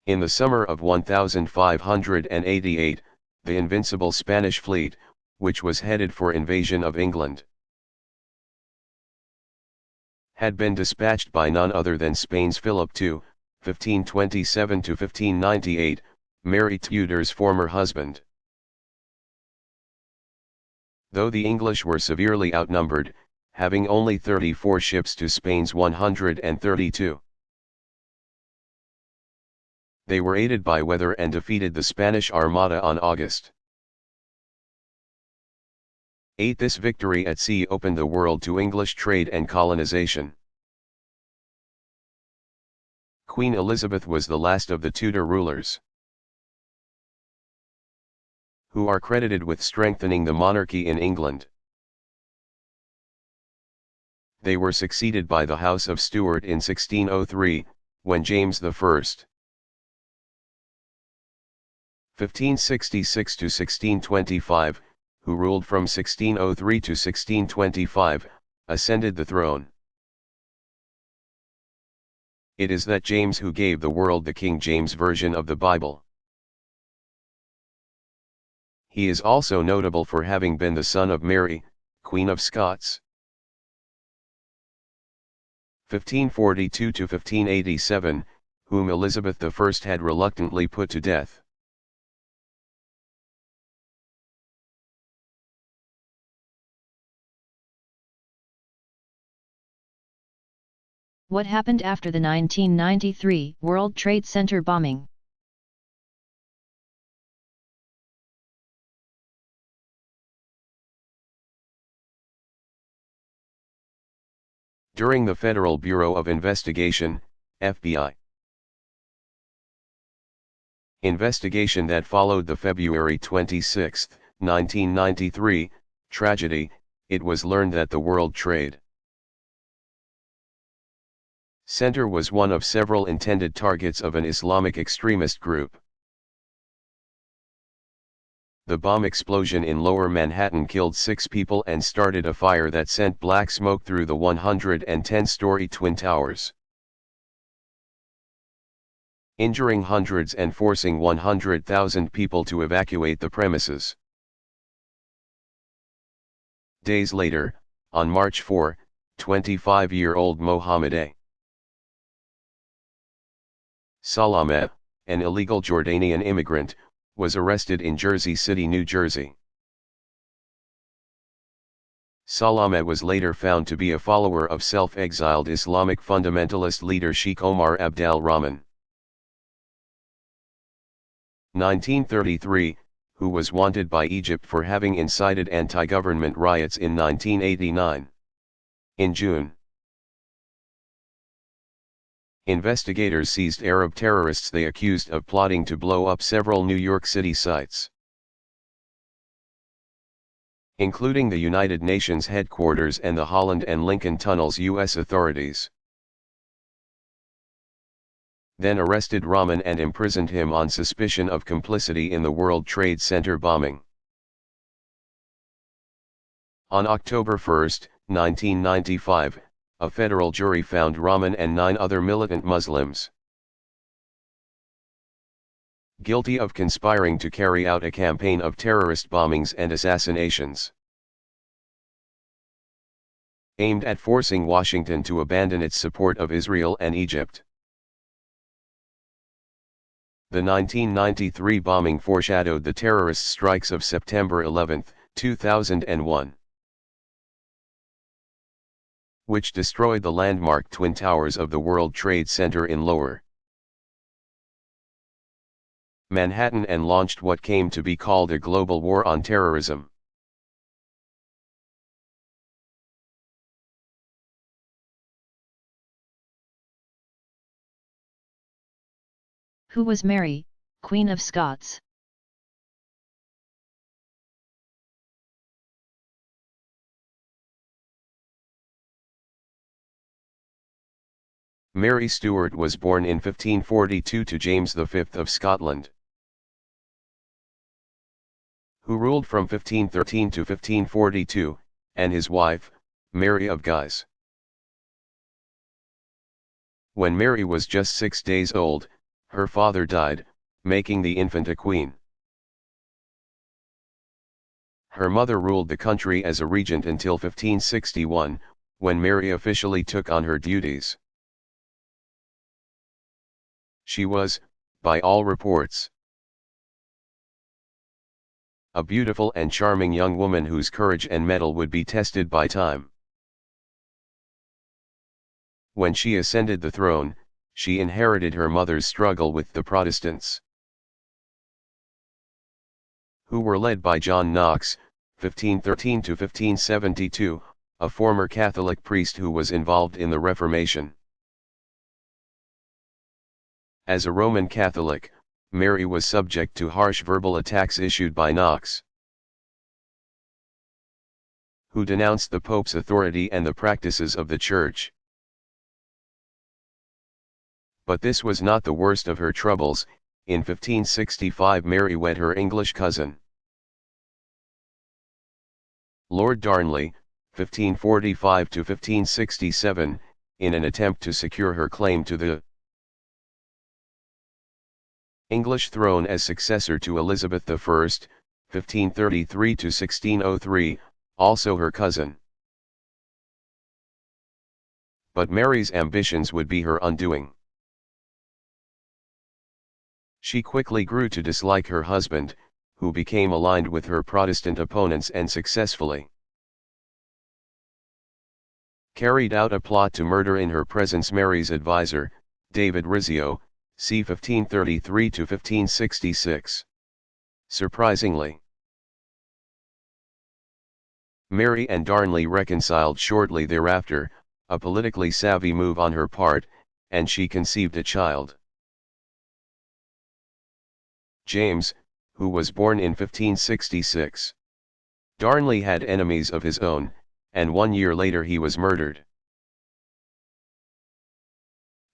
In the summer of 1588, the invincible Spanish fleet, which was headed for invasion of England, had been dispatched by none other than Spain's Philip II, 1527 to 1598, Mary Tudor's former husband. Though the English were severely outnumbered, having only 34 ships to Spain's 132. They were aided by weather and defeated the Spanish Armada on August 8. This victory at sea opened the world to English trade and colonization. Queen Elizabeth was the last of the Tudor rulers who are credited with strengthening the monarchy in England. They were succeeded by the House of Stuart in 1603, when James I, 1566 to 1625, who ruled from 1603 to 1625, ascended the throne. It is that James who gave the world the King James Version of the Bible. He is also notable for having been the son of Mary, Queen of Scots. 1542 to 1587, whom Elizabeth I had reluctantly put to death. What happened after the 1993 World Trade Center bombing? During the Federal Bureau of Investigation, FBI, investigation that followed the February 26, 1993, tragedy, it was learned that the World Trade Center was one of several intended targets of an Islamic extremist group. The bomb explosion in Lower Manhattan killed 6 people and started a fire that sent black smoke through the 110-story Twin Towers, injuring hundreds and forcing 100,000 people to evacuate the premises. Days later, on March 4, 25-year-old Mohammed A. Salameh, an illegal Jordanian immigrant, was arrested in Jersey City, New Jersey. Salameh was later found to be a follower of self-exiled Islamic fundamentalist leader Sheikh Omar Abdel Rahman. 1933, who was wanted by Egypt for having incited anti-government riots in 1989. In June, investigators seized Arab terrorists they accused of plotting to blow up several New York City sites, including the United Nations headquarters and the Holland and Lincoln tunnels. U.S. authorities then arrested Rahman and imprisoned him on suspicion of complicity in the World Trade Center bombing. On October 1, 1995, a federal jury found Rahman and 9 other militant Muslims guilty of conspiring to carry out a campaign of terrorist bombings and assassinations aimed at forcing Washington to abandon its support of Israel and Egypt. The 1993 bombing foreshadowed the terrorist strikes of September 11, 2001, which destroyed the landmark Twin Towers of the World Trade Center in Lower Manhattan and launched what came to be called a global war on terrorism. Who was Mary, Queen of Scots? Mary Stuart was born in 1542 to James V of Scotland, who ruled from 1513 to 1542, and his wife, Mary of Guise. When Mary was just 6 days old, her father died, making the infant a queen. Her mother ruled the country as a regent until 1561, when Mary officially took on her duties. She was, by all reports, a beautiful and charming young woman whose courage and mettle would be tested by time. When she ascended the throne, she inherited her mother's struggle with the Protestants, who were led by John Knox, 1513 to 1572, a former Catholic priest who was involved in the Reformation. As a Roman Catholic, Mary was subject to harsh verbal attacks issued by Knox, who denounced the Pope's authority and the practices of the Church. But this was not the worst of her troubles. In 1565 Mary wed her English cousin, Lord Darnley, 1545 to 1567, in an attempt to secure her claim to the English throne as successor to Elizabeth I, 1533 to 1603, also her cousin. But Mary's ambitions would be her undoing. She quickly grew to dislike her husband, who became aligned with her Protestant opponents and successfully carried out a plot to murder in her presence Mary's advisor, David Rizzio, c. 1533 to 1566. Surprisingly, Mary and Darnley reconciled shortly thereafter, a politically savvy move on her part, and she conceived a child, James, who was born in 1566. Darnley had enemies of his own, and 1 year later he was murdered.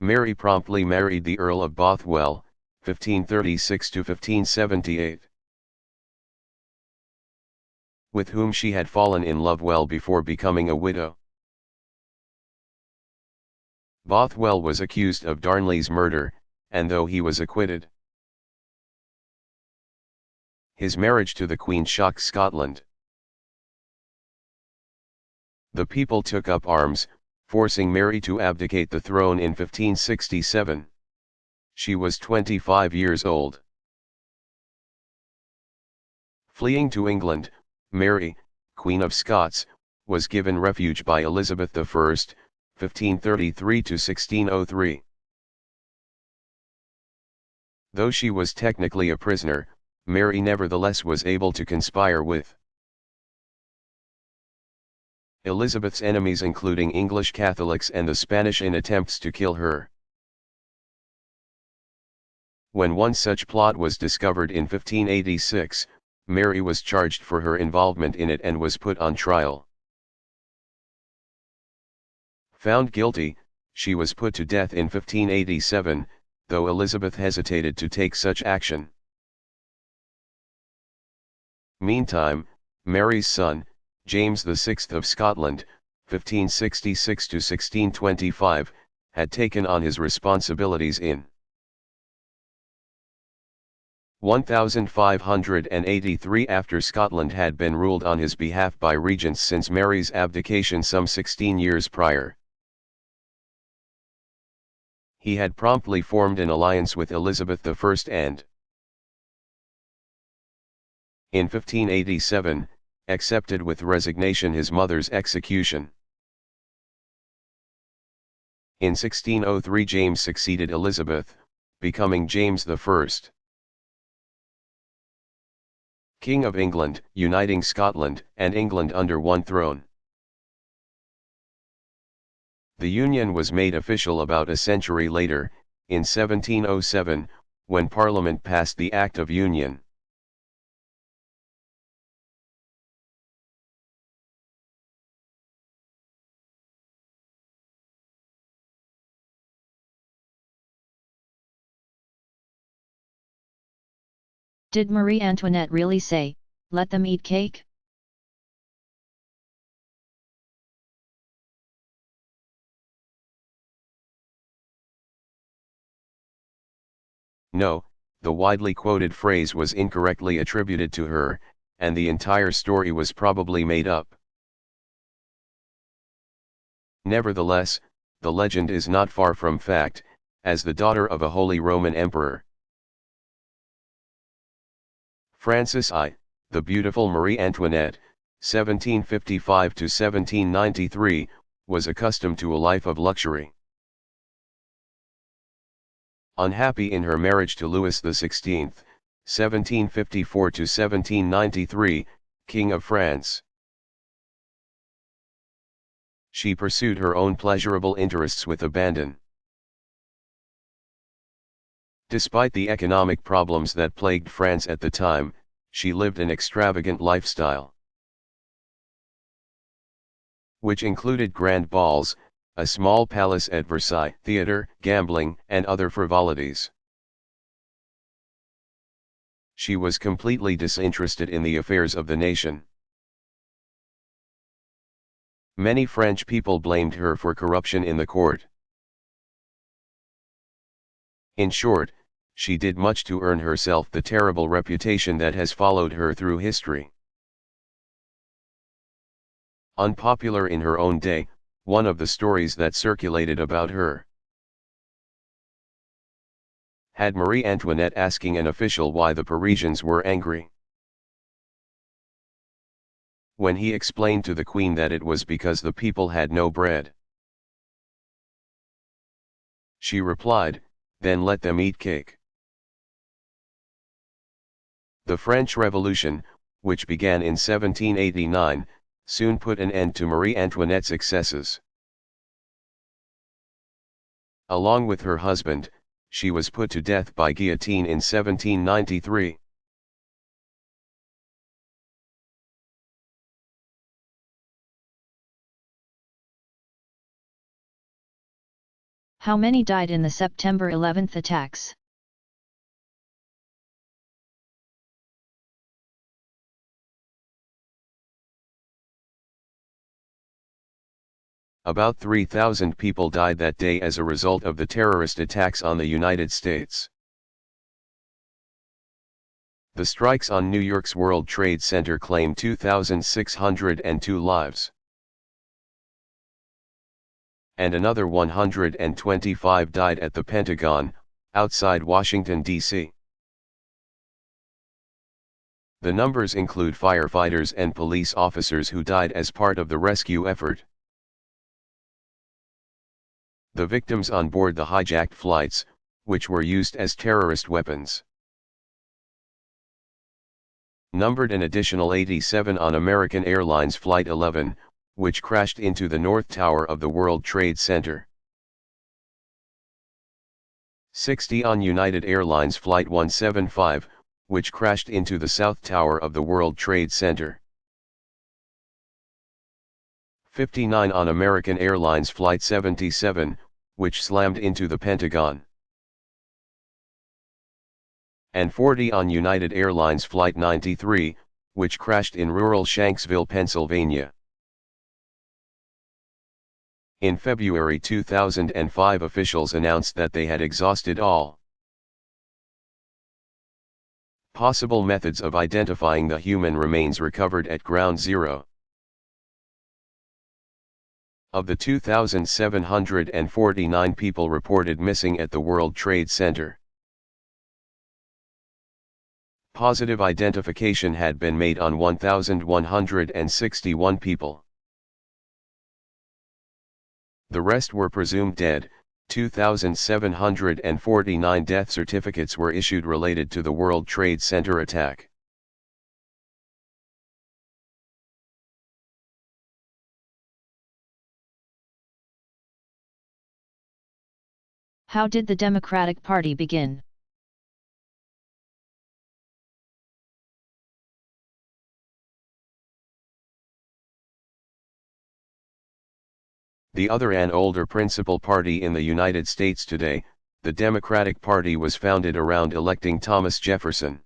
Mary promptly married the Earl of Bothwell, 1536 to 1578. with whom she had fallen in love well before becoming a widow. Bothwell was accused of Darnley's murder, and though he was acquitted, his marriage to the Queen shocked Scotland. The people took up arms, forcing Mary to abdicate the throne in 1567. She was 25 years old. Fleeing to England, Mary, Queen of Scots, was given refuge by Elizabeth I, 1533 to 1603. Though she was technically a prisoner, Mary nevertheless was able to conspire with Elizabeth's enemies, including English Catholics and the Spanish, in attempts to kill her. When one such plot was discovered in 1586, Mary was charged for her involvement in it and was put on trial. Found guilty, she was put to death in 1587, though Elizabeth hesitated to take such action. Meantime, Mary's son, James VI of Scotland, 1566 to 1625, had taken on his responsibilities in 1583 after Scotland had been ruled on his behalf by regents since Mary's abdication some 16 years prior. He had promptly formed an alliance with Elizabeth I and, in 1587, accepted with resignation his mother's execution. In 1603 James succeeded Elizabeth, becoming James I, King of England, uniting Scotland and England under one throne. The union was made official about a century later, in 1707, when Parliament passed the Act of Union. Did Marie Antoinette really say, "Let them eat cake"? No, the widely quoted phrase was incorrectly attributed to her, and the entire story was probably made up. Nevertheless, the legend is not far from fact, as the daughter of a Holy Roman Emperor, Francis I, the beautiful Marie Antoinette, 1755 to 1793, was accustomed to a life of luxury. Unhappy in her marriage to Louis XVI, 1754 to 1793, King of France, she pursued her own pleasurable interests with abandon. Despite the economic problems that plagued France at the time, she lived an extravagant lifestyle, which included grand balls, a small palace at Versailles, theatre, gambling, and other frivolities. She was completely disinterested in the affairs of the nation. Many French people blamed her for corruption in the court. In short, she did much to earn herself the terrible reputation that has followed her through history. Unpopular in her own day, one of the stories that circulated about her had Marie Antoinette asking an official why the Parisians were angry. When he explained to the Queen that it was because the people had no bread, she replied, "Then let them eat cake." The French Revolution, which began in 1789, soon put an end to Marie Antoinette's excesses. Along with her husband, she was put to death by guillotine in 1793. How many died in the September 11th attacks? About 3,000 people died that day as a result of the terrorist attacks on the United States. The strikes on New York's World Trade Center claimed 2,602 lives. And another 125 died at the Pentagon, outside Washington, D.C. The numbers include firefighters and police officers who died as part of the rescue effort. The victims on board the hijacked flights, which were used as terrorist weapons, numbered an additional 87 on American Airlines Flight 11, which crashed into the North Tower of the World Trade Center. 60 on United Airlines Flight 175, which crashed into the South Tower of the World Trade Center. 59 on American Airlines Flight 77, which slammed into the Pentagon. And 40 on United Airlines Flight 93, which crashed in rural Shanksville, Pennsylvania. In February 2005, officials announced that they had exhausted all possible methods of identifying the human remains recovered at Ground Zero. Of the 2,749 people reported missing at the World Trade Center, positive identification had been made on 1,161 people. The rest were presumed dead. 2,749 death certificates were issued related to the World Trade Center attack. How did the Democratic Party begin? The other and older principal party in the United States today, the Democratic Party, was founded around electing Thomas Jefferson.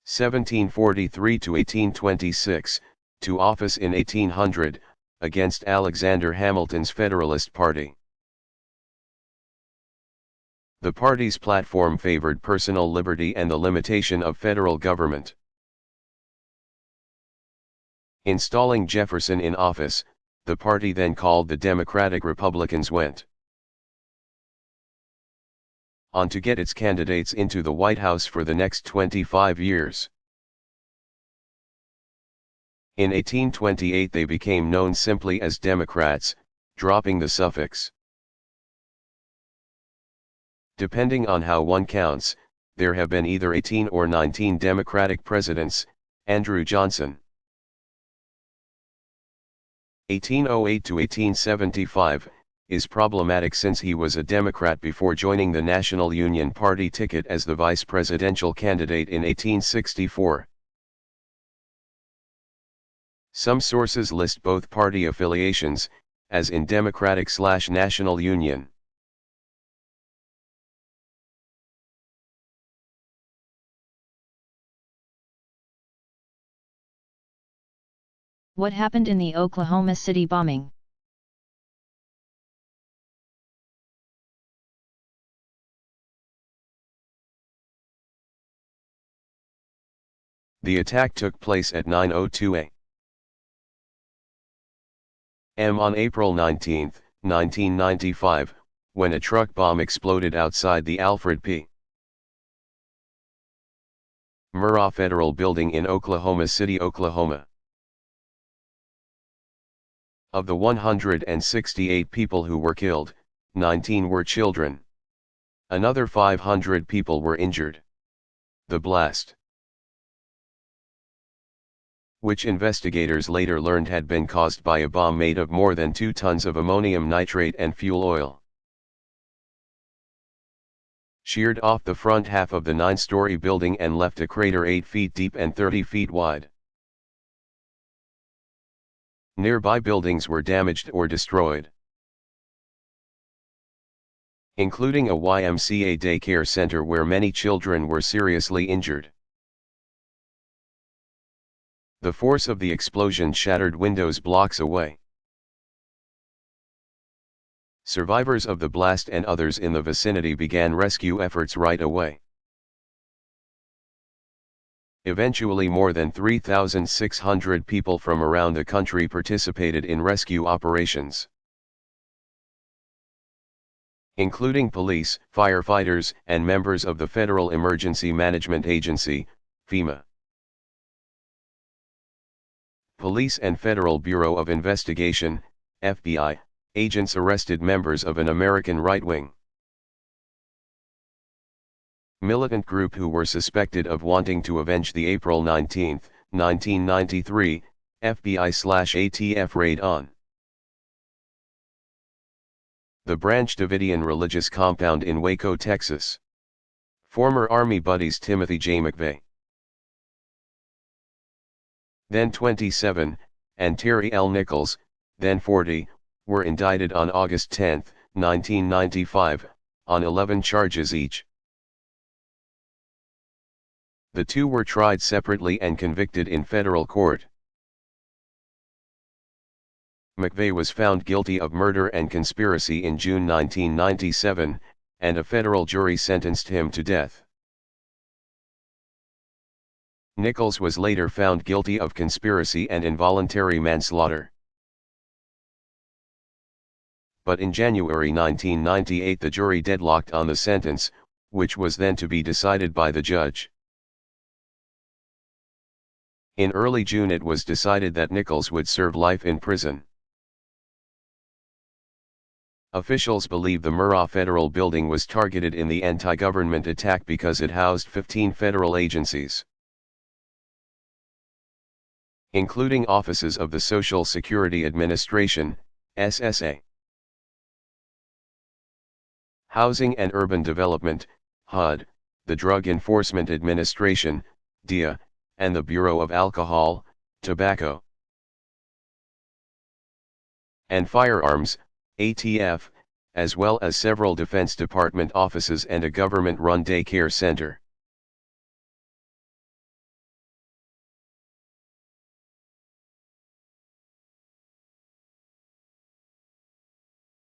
1743 to 1826, to office in 1800, against Alexander Hamilton's Federalist Party. The party's platform favored personal liberty and the limitation of federal government. Installing Jefferson in office, the party then called the Democratic Republicans went on to get its candidates into the White House for the next 25 years. In 1828 they became known simply as Democrats, dropping the suffix. Depending on how one counts, there have been either 18 or 19 Democratic presidents. Andrew Johnson, 1808 to 1875, is problematic since he was a Democrat before joining the National Union Party ticket as the vice presidential candidate in 1864. Some sources list both party affiliations, as in Democratic/National Union. What happened in the Oklahoma City bombing? The attack took place at 9:02 a.m. on April 19, 1995, when a truck bomb exploded outside the Alfred P. Murrah Federal Building in Oklahoma City, Oklahoma. Of the 168 people who were killed, 19 were children. Another 500 people were injured. The blast, which investigators later learned had been caused by a bomb made of more than 2 tons of ammonium nitrate and fuel oil, sheared off the front half of the 9-story building and left a crater 8 feet deep and 30 feet wide. Nearby buildings were damaged or destroyed, including a YMCA daycare center where many children were seriously injured. The force of the explosion shattered windows blocks away. Survivors of the blast and others in the vicinity began rescue efforts right away. Eventually more than 3,600 people from around the country participated in rescue operations, including police, firefighters, and members of the Federal Emergency Management Agency, FEMA. Police and Federal Bureau of Investigation, FBI, agents arrested members of an American right-wing militant group who were suspected of wanting to avenge the April 19, 1993, FBI/ATF raid on the Branch Davidian religious compound in Waco, Texas. Former Army buddies Timothy J. McVeigh, then 27, and Terry L. Nichols, then 40, were indicted on August 10, 1995, on 11 charges each. The two were tried separately and convicted in federal court. McVeigh was found guilty of murder and conspiracy in June 1997, and a federal jury sentenced him to death. Nichols was later found guilty of conspiracy and involuntary manslaughter. But in January 1998 the jury deadlocked on the sentence, which was then to be decided by the judge. In early June it was decided that Nichols would serve life in prison. Officials believe the Murrah Federal Building was targeted in the anti-government attack because it housed 15 federal agencies, including offices of the Social Security Administration, SSA, Housing and Urban Development, HUD, the Drug Enforcement Administration, DEA, and the Bureau of Alcohol, Tobacco, and Firearms, ATF, as well as several Defense Department offices and a government-run daycare center.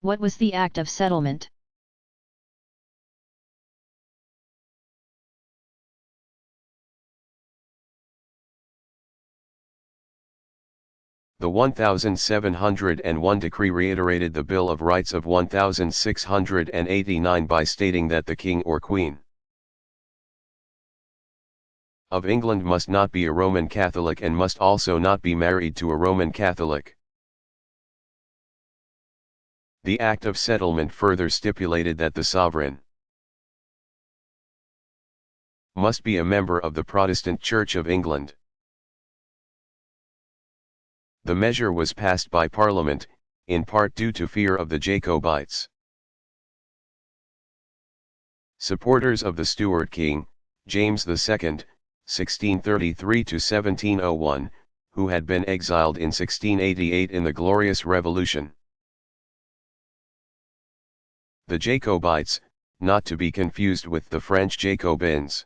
What was the act of settlement? The 1701 decree reiterated the Bill of Rights of 1689 by stating that the King or Queen of England must not be a Roman Catholic and must also not be married to a Roman Catholic. The Act of Settlement further stipulated that the sovereign must be a member of the Protestant Church of England. The measure was passed by Parliament, in part due to fear of the Jacobites. Supporters of the Stuart king, James II, 1633–1701, who had been exiled in 1688 in the Glorious Revolution. The Jacobites, not to be confused with the French Jacobins,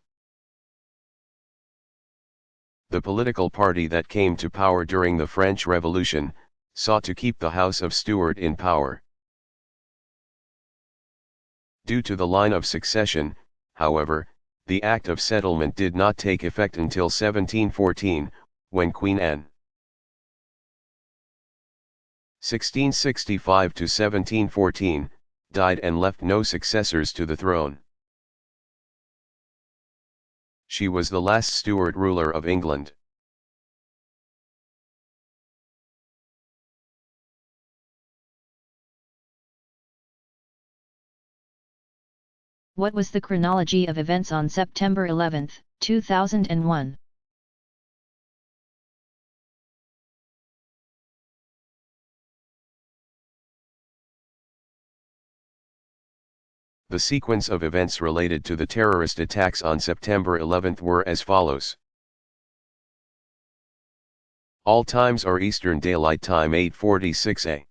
the political party that came to power during the French Revolution, sought to keep the House of Stuart in power. Due to the line of succession, however, the Act of Settlement did not take effect until 1714, when Queen Anne (1665–1714) died and left no successors to the throne. She was the last Stuart ruler of England. What was the chronology of events on September 11, 2001? The sequence of events related to the terrorist attacks on September 11 were as follows. All times are Eastern Daylight Time 8:46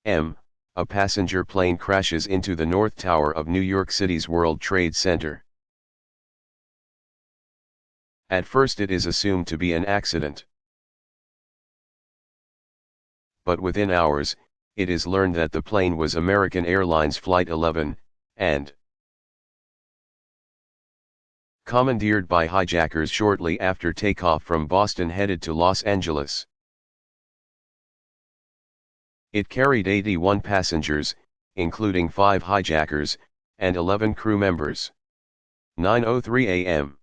a.m. A passenger plane crashes into the North Tower of New York City's World Trade Center. At first it is assumed to be an accident. But within hours, it is learned that the plane was American Airlines Flight 11, and commandeered by hijackers shortly after takeoff from Boston headed to Los Angeles. It carried 81 passengers, including 5 hijackers, and 11 crew members. 9:03 a.m.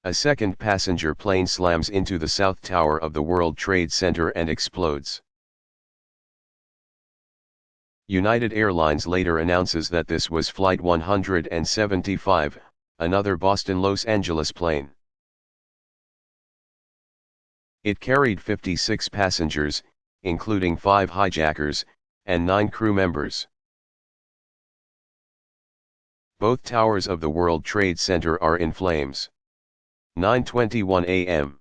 A second passenger plane slams into the South Tower of the World Trade Center and explodes. United Airlines later announces that this was Flight 175, another Boston-Los Angeles plane. It carried 56 passengers, including 5 hijackers, and 9 crew members. Both towers of the World Trade Center are in flames. 9:21 a.m.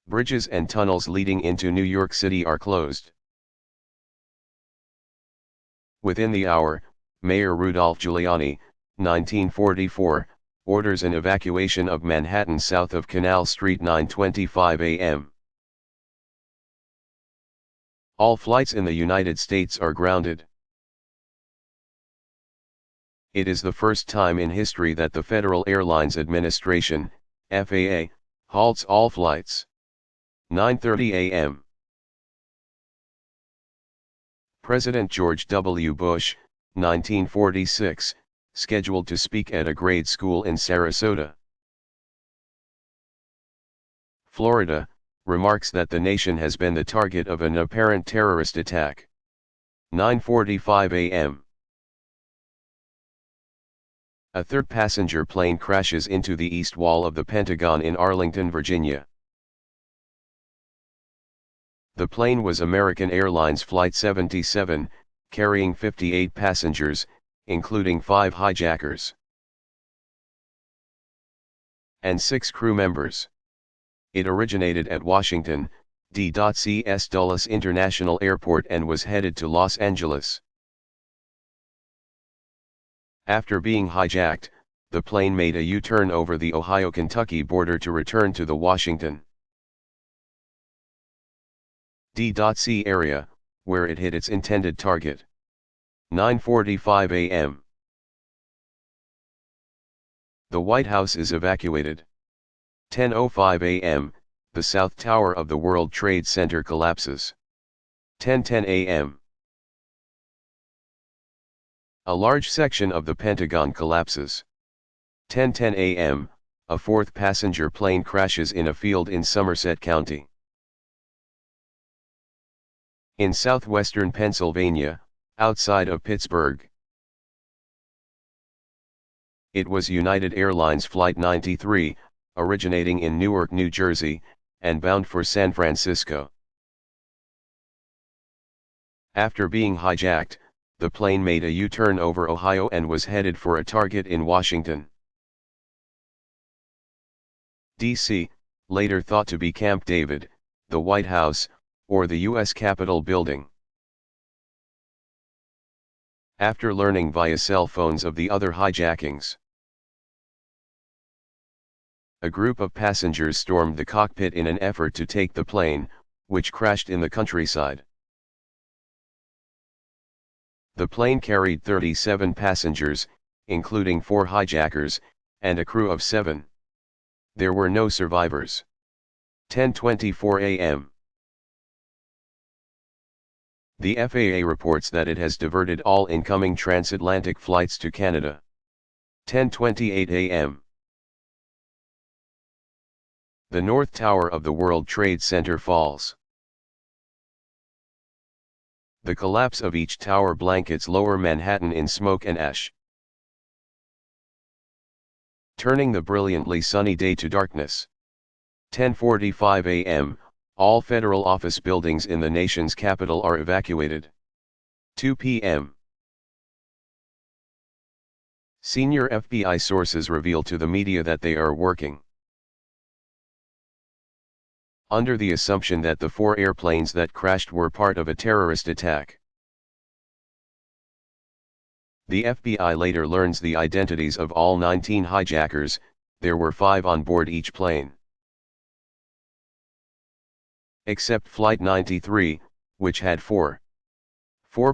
Bridges and tunnels leading into New York City are closed. Within the hour, Mayor Rudolph Giuliani, 1944, orders an evacuation of Manhattan south of Canal Street. 9:25 a.m. All flights in the United States are grounded. It is the first time in history that the Federal Airlines Administration, FAA, halts all flights. 9:30 a.m. President George W. Bush, 1946, scheduled to speak at a grade school in Sarasota, Florida, remarks that the nation has been the target of an apparent terrorist attack. 9:45 a.m. A third passenger plane crashes into the east wall of the Pentagon in Arlington, Virginia. The plane was American Airlines Flight 77, carrying 58 passengers, including 5 hijackers and 6 crew members. It originated at Washington, D.C.'s Dulles International Airport and was headed to Los Angeles. After being hijacked, the plane made a U-turn over the Ohio-Kentucky border to return to the Washington, D.C. area, where it hit its intended target. 9:45 a.m. The White House is evacuated. 10:05 a.m., the South Tower of the World Trade Center collapses. 10:10 a.m. A large section of the Pentagon collapses. 10:10 a.m., a fourth passenger plane crashes in a field in Somerset County, in southwestern Pennsylvania, outside of Pittsburgh. It was United Airlines Flight 93, originating in Newark, New Jersey, and bound for San Francisco. After being hijacked, the plane made a U-turn over Ohio and was headed for a target in Washington, D.C., later thought to be Camp David, the White House, or the U.S. Capitol building. After learning via cell phones of the other hijackings, a group of passengers stormed the cockpit in an effort to take the plane, which crashed in the countryside. The plane carried 37 passengers, including 4 hijackers, and a crew of 7. There were no survivors. 10:24 a.m. The FAA reports that it has diverted all incoming transatlantic flights to Canada. 10:28 a.m. The North Tower of the World Trade Center falls. The collapse of each tower blankets lower Manhattan in smoke and ash, turning the brilliantly sunny day to darkness. 10:45 a.m., all federal office buildings in the nation's capital are evacuated. 2 p.m. Senior FBI sources reveal to the media that they are working under the assumption that the 4 airplanes that crashed were part of a terrorist attack. The FBI later learns the identities of all 19 hijackers. There were 5 on board each plane. Except Flight 93, which had 4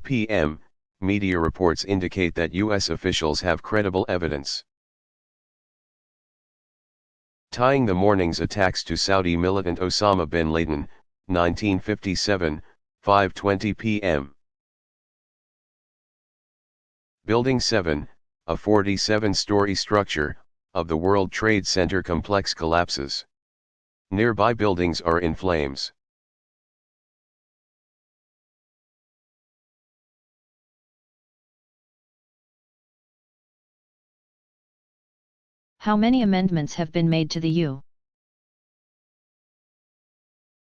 p.m., media reports indicate that U.S. officials have credible evidence tying the morning's attacks to Saudi militant Osama bin Laden, 1957, 5:20 p.m. Building 7, a 47-story structure, of the World Trade Center complex collapses. Nearby buildings are in flames. How many amendments have been made to the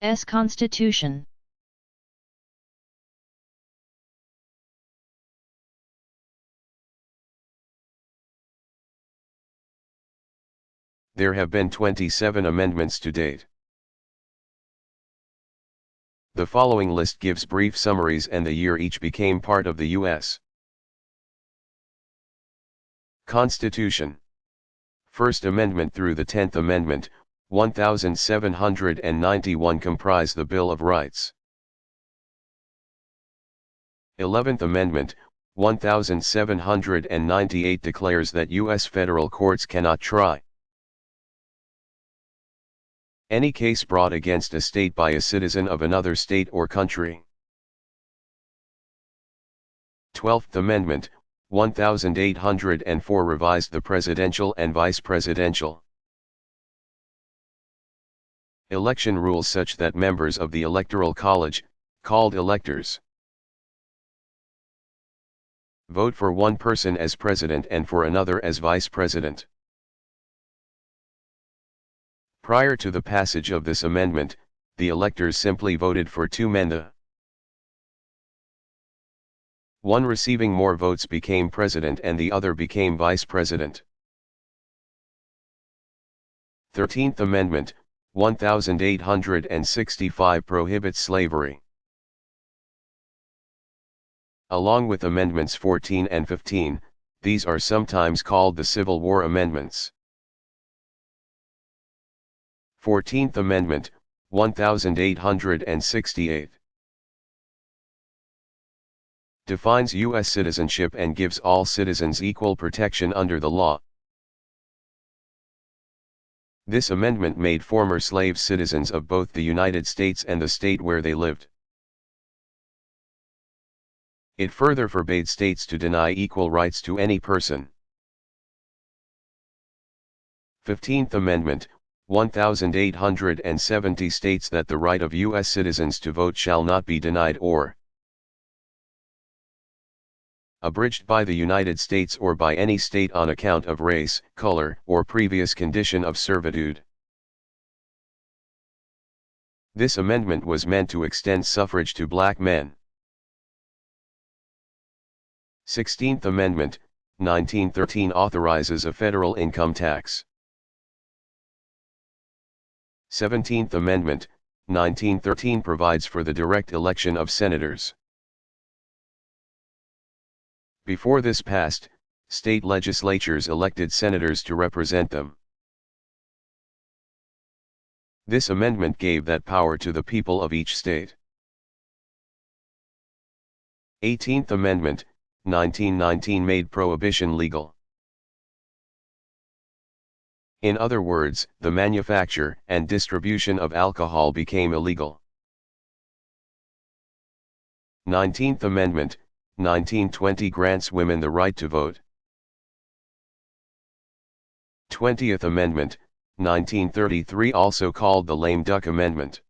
U.S. Constitution? There have been 27 amendments to date. The following list gives brief summaries and the year each became part of the U.S. Constitution. First Amendment through the 10th Amendment, 1791 comprise the Bill of Rights. 11th Amendment, 1798 declares that U.S. federal courts cannot try any case brought against a state by a citizen of another state or country. 12th Amendment, 1804 revised the presidential and vice presidential election rules such that members of the Electoral College, called electors, vote for one person as president and for another as vice president. Prior to the passage of this amendment, the electors simply voted for 2 men. The one receiving more votes became president and the other became vice president. 13th Amendment, 1865 prohibits slavery. Along with Amendments 14 and 15, these are sometimes called the Civil War Amendments. 14th Amendment, 1868. Defines U.S. citizenship and gives all citizens equal protection under the law. This amendment made former slaves citizens of both the United States and the state where they lived. It further forbade states to deny equal rights to any person. 15th Amendment, 1870 states that the right of U.S. citizens to vote shall not be denied or abridged by the United States or by any state on account of race, color, or previous condition of servitude. This amendment was meant to extend suffrage to black men. 16th Amendment, 1913 authorizes a federal income tax. 17th Amendment, 1913 provides for the direct election of senators. Before this passed, state legislatures elected senators to represent them. This amendment gave that power to the people of each state. 18th Amendment, 1919 made prohibition legal. In other words, the manufacture and distribution of alcohol became illegal. 19th Amendment, 1920 grants women the right to vote. 20th Amendment, 1933 also called the Lame Duck Amendment.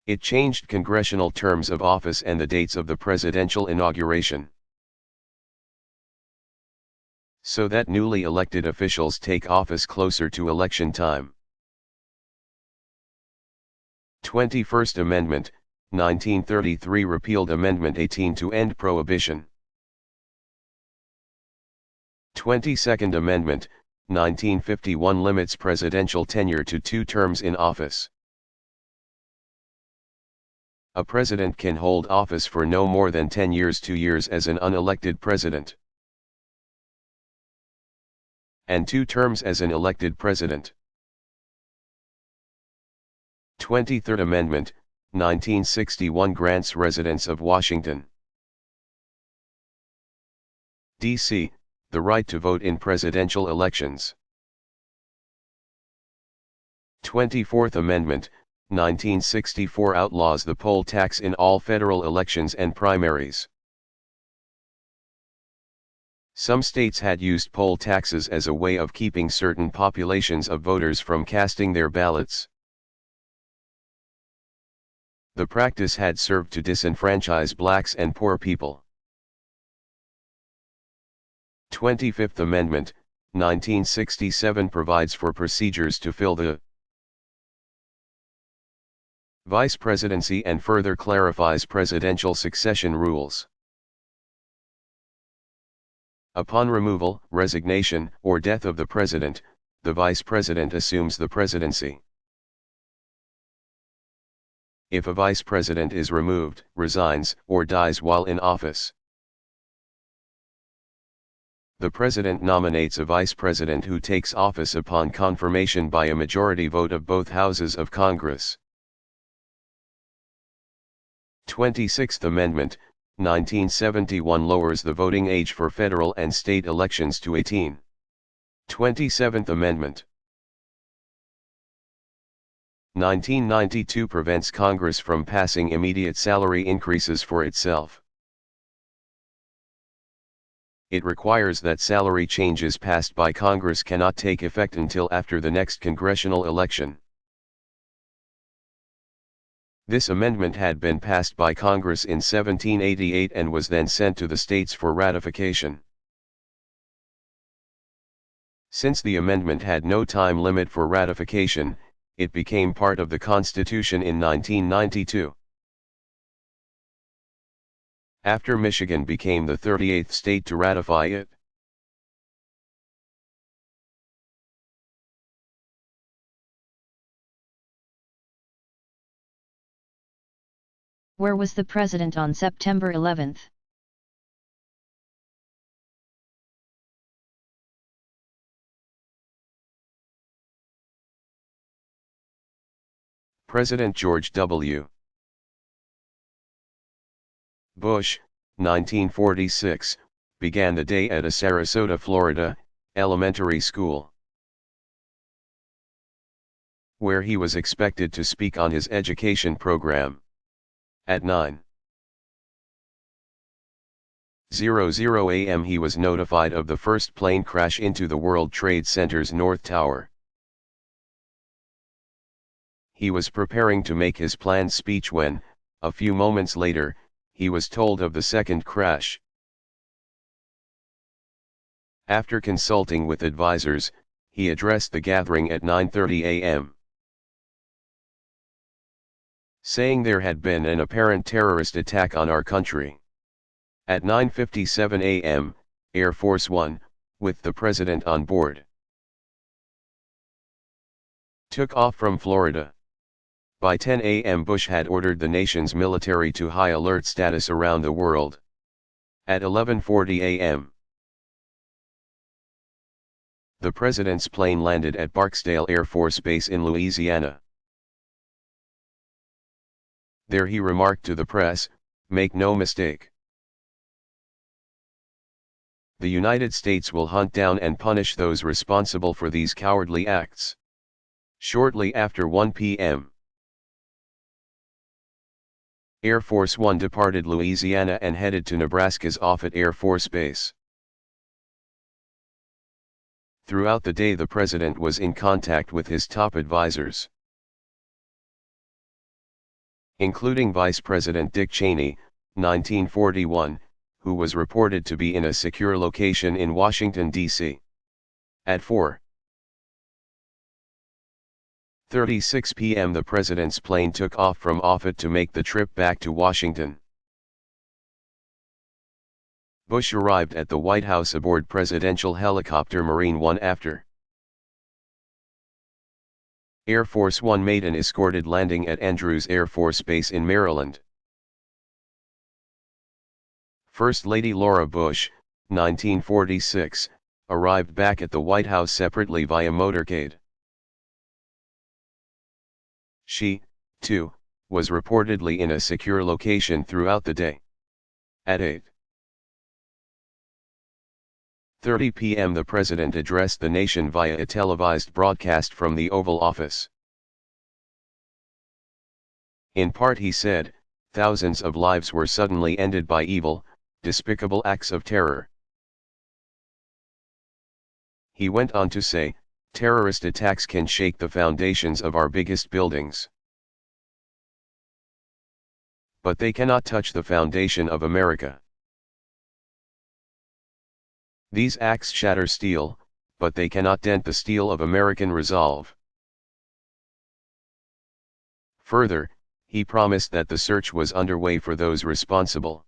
It changed congressional terms of office and the dates of the presidential inauguration, so that newly elected officials take office closer to election time. 21st Amendment, 1933 repealed Amendment 18 to end prohibition. 22nd Amendment, 1951 limits presidential tenure to 2 terms in office. A president can hold office for no more than 10 years, 2 years as an unelected president, and 2 terms as an elected president. 23rd Amendment, 1961 grants residents of Washington, D.C., the right to vote in presidential elections. 24th Amendment, 1964 outlaws the poll tax in all federal elections and primaries. Some states had used poll taxes as a way of keeping certain populations of voters from casting their ballots. The practice had served to disenfranchise blacks and poor people. 25th Amendment, 1967 provides for procedures to fill the vice presidency and further clarifies presidential succession rules. Upon removal, resignation, or death of the president, the vice president assumes the presidency. If a vice president is removed, resigns, or dies while in office, the president nominates a vice president who takes office upon confirmation by a majority vote of both houses of Congress. 26th Amendment, 1971 lowers the voting age for federal and state elections to 18. 27th Amendment, 1992 prevents Congress from passing immediate salary increases for itself. It requires that salary changes passed by Congress cannot take effect until after the next congressional election. This amendment had been passed by Congress in 1788 and was then sent to the states for ratification. Since the amendment had no time limit for ratification, it became part of the Constitution in 1992. After Michigan became the 38th state to ratify it. Where was the president on September 11th? President George W. Bush, 1946, began the day at a Sarasota, Florida, elementary school, where he was expected to speak on his education program. At 9:00 a.m. he was notified of the first plane crash into the World Trade Center's North Tower. He was preparing to make his planned speech when, a few moments later, he was told of the second crash. After consulting with advisors, he addressed the gathering at 9:30 a.m. saying there had been an apparent terrorist attack on our country. At 9:57 a.m., Air Force One, with the president on board, took off from Florida. By 10 a.m. Bush had ordered the nation's military to high alert status around the world. At 11:40 a.m., the president's plane landed at Barksdale Air Force Base in Louisiana. There he remarked to the press, "Make no mistake. The United States will hunt down and punish those responsible for these cowardly acts." Shortly after 1 p.m., Air Force One departed Louisiana and headed to Nebraska's Offutt Air Force Base. Throughout the day the president was in contact with his top advisors, including Vice President Dick Cheney, 1941, who was reported to be in a secure location in Washington, D.C. At 4:36 p.m. the president's plane took off from Offutt to make the trip back to Washington. Bush arrived at the White House aboard presidential helicopter Marine One after Air Force One made an escorted landing at Andrews Air Force Base in Maryland. First Lady Laura Bush, 1946, arrived back at the White House separately via motorcade. She, too, was reportedly in a secure location throughout the day. At 8:30 p.m. the President addressed the nation via a televised broadcast from the Oval Office. In part he said, thousands of lives were suddenly ended by evil, despicable acts of terror. He went on to say, terrorist attacks can shake the foundations of our biggest buildings. But they cannot touch the foundation of America. These acts shatter steel, but they cannot dent the steel of American resolve. Further, he promised that the search was underway for those responsible.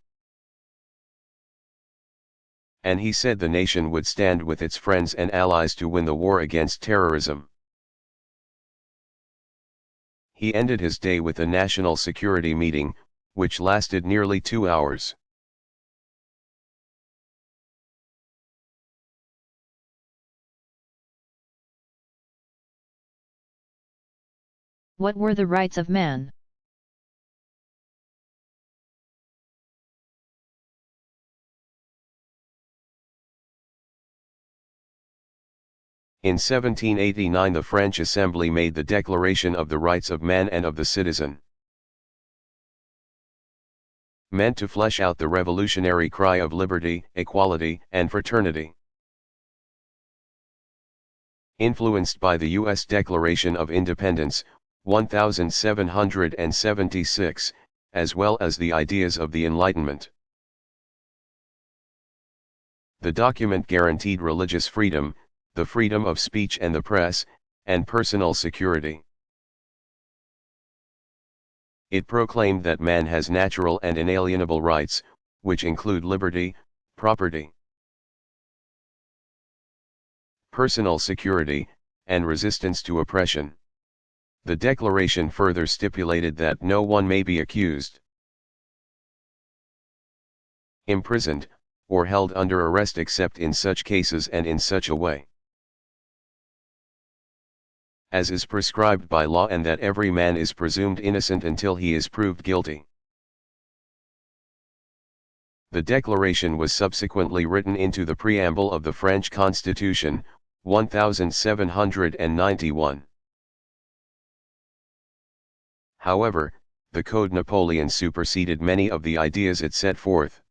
And he said the nation would stand with its friends and allies to win the war against terrorism. He ended his day with a national security meeting, which lasted nearly 2 hours. What were the rights of man? In 1789 the French Assembly made the Declaration of the Rights of Man and of the Citizen, meant to flesh out the revolutionary cry of liberty, equality, and fraternity. Influenced by the U.S. Declaration of Independence, 1776, as well as the ideas of the Enlightenment. The document guaranteed religious freedom, the freedom of speech and the press, and personal security. It proclaimed that man has natural and inalienable rights, which include liberty, property, personal security, and resistance to oppression. The Declaration further stipulated that no one may be accused, imprisoned, or held under arrest except in such cases and in such a way as is prescribed by law, and that every man is presumed innocent until he is proved guilty. The Declaration was subsequently written into the preamble of the French Constitution, 1791. However, the Code Napoleon superseded many of the ideas it set forth.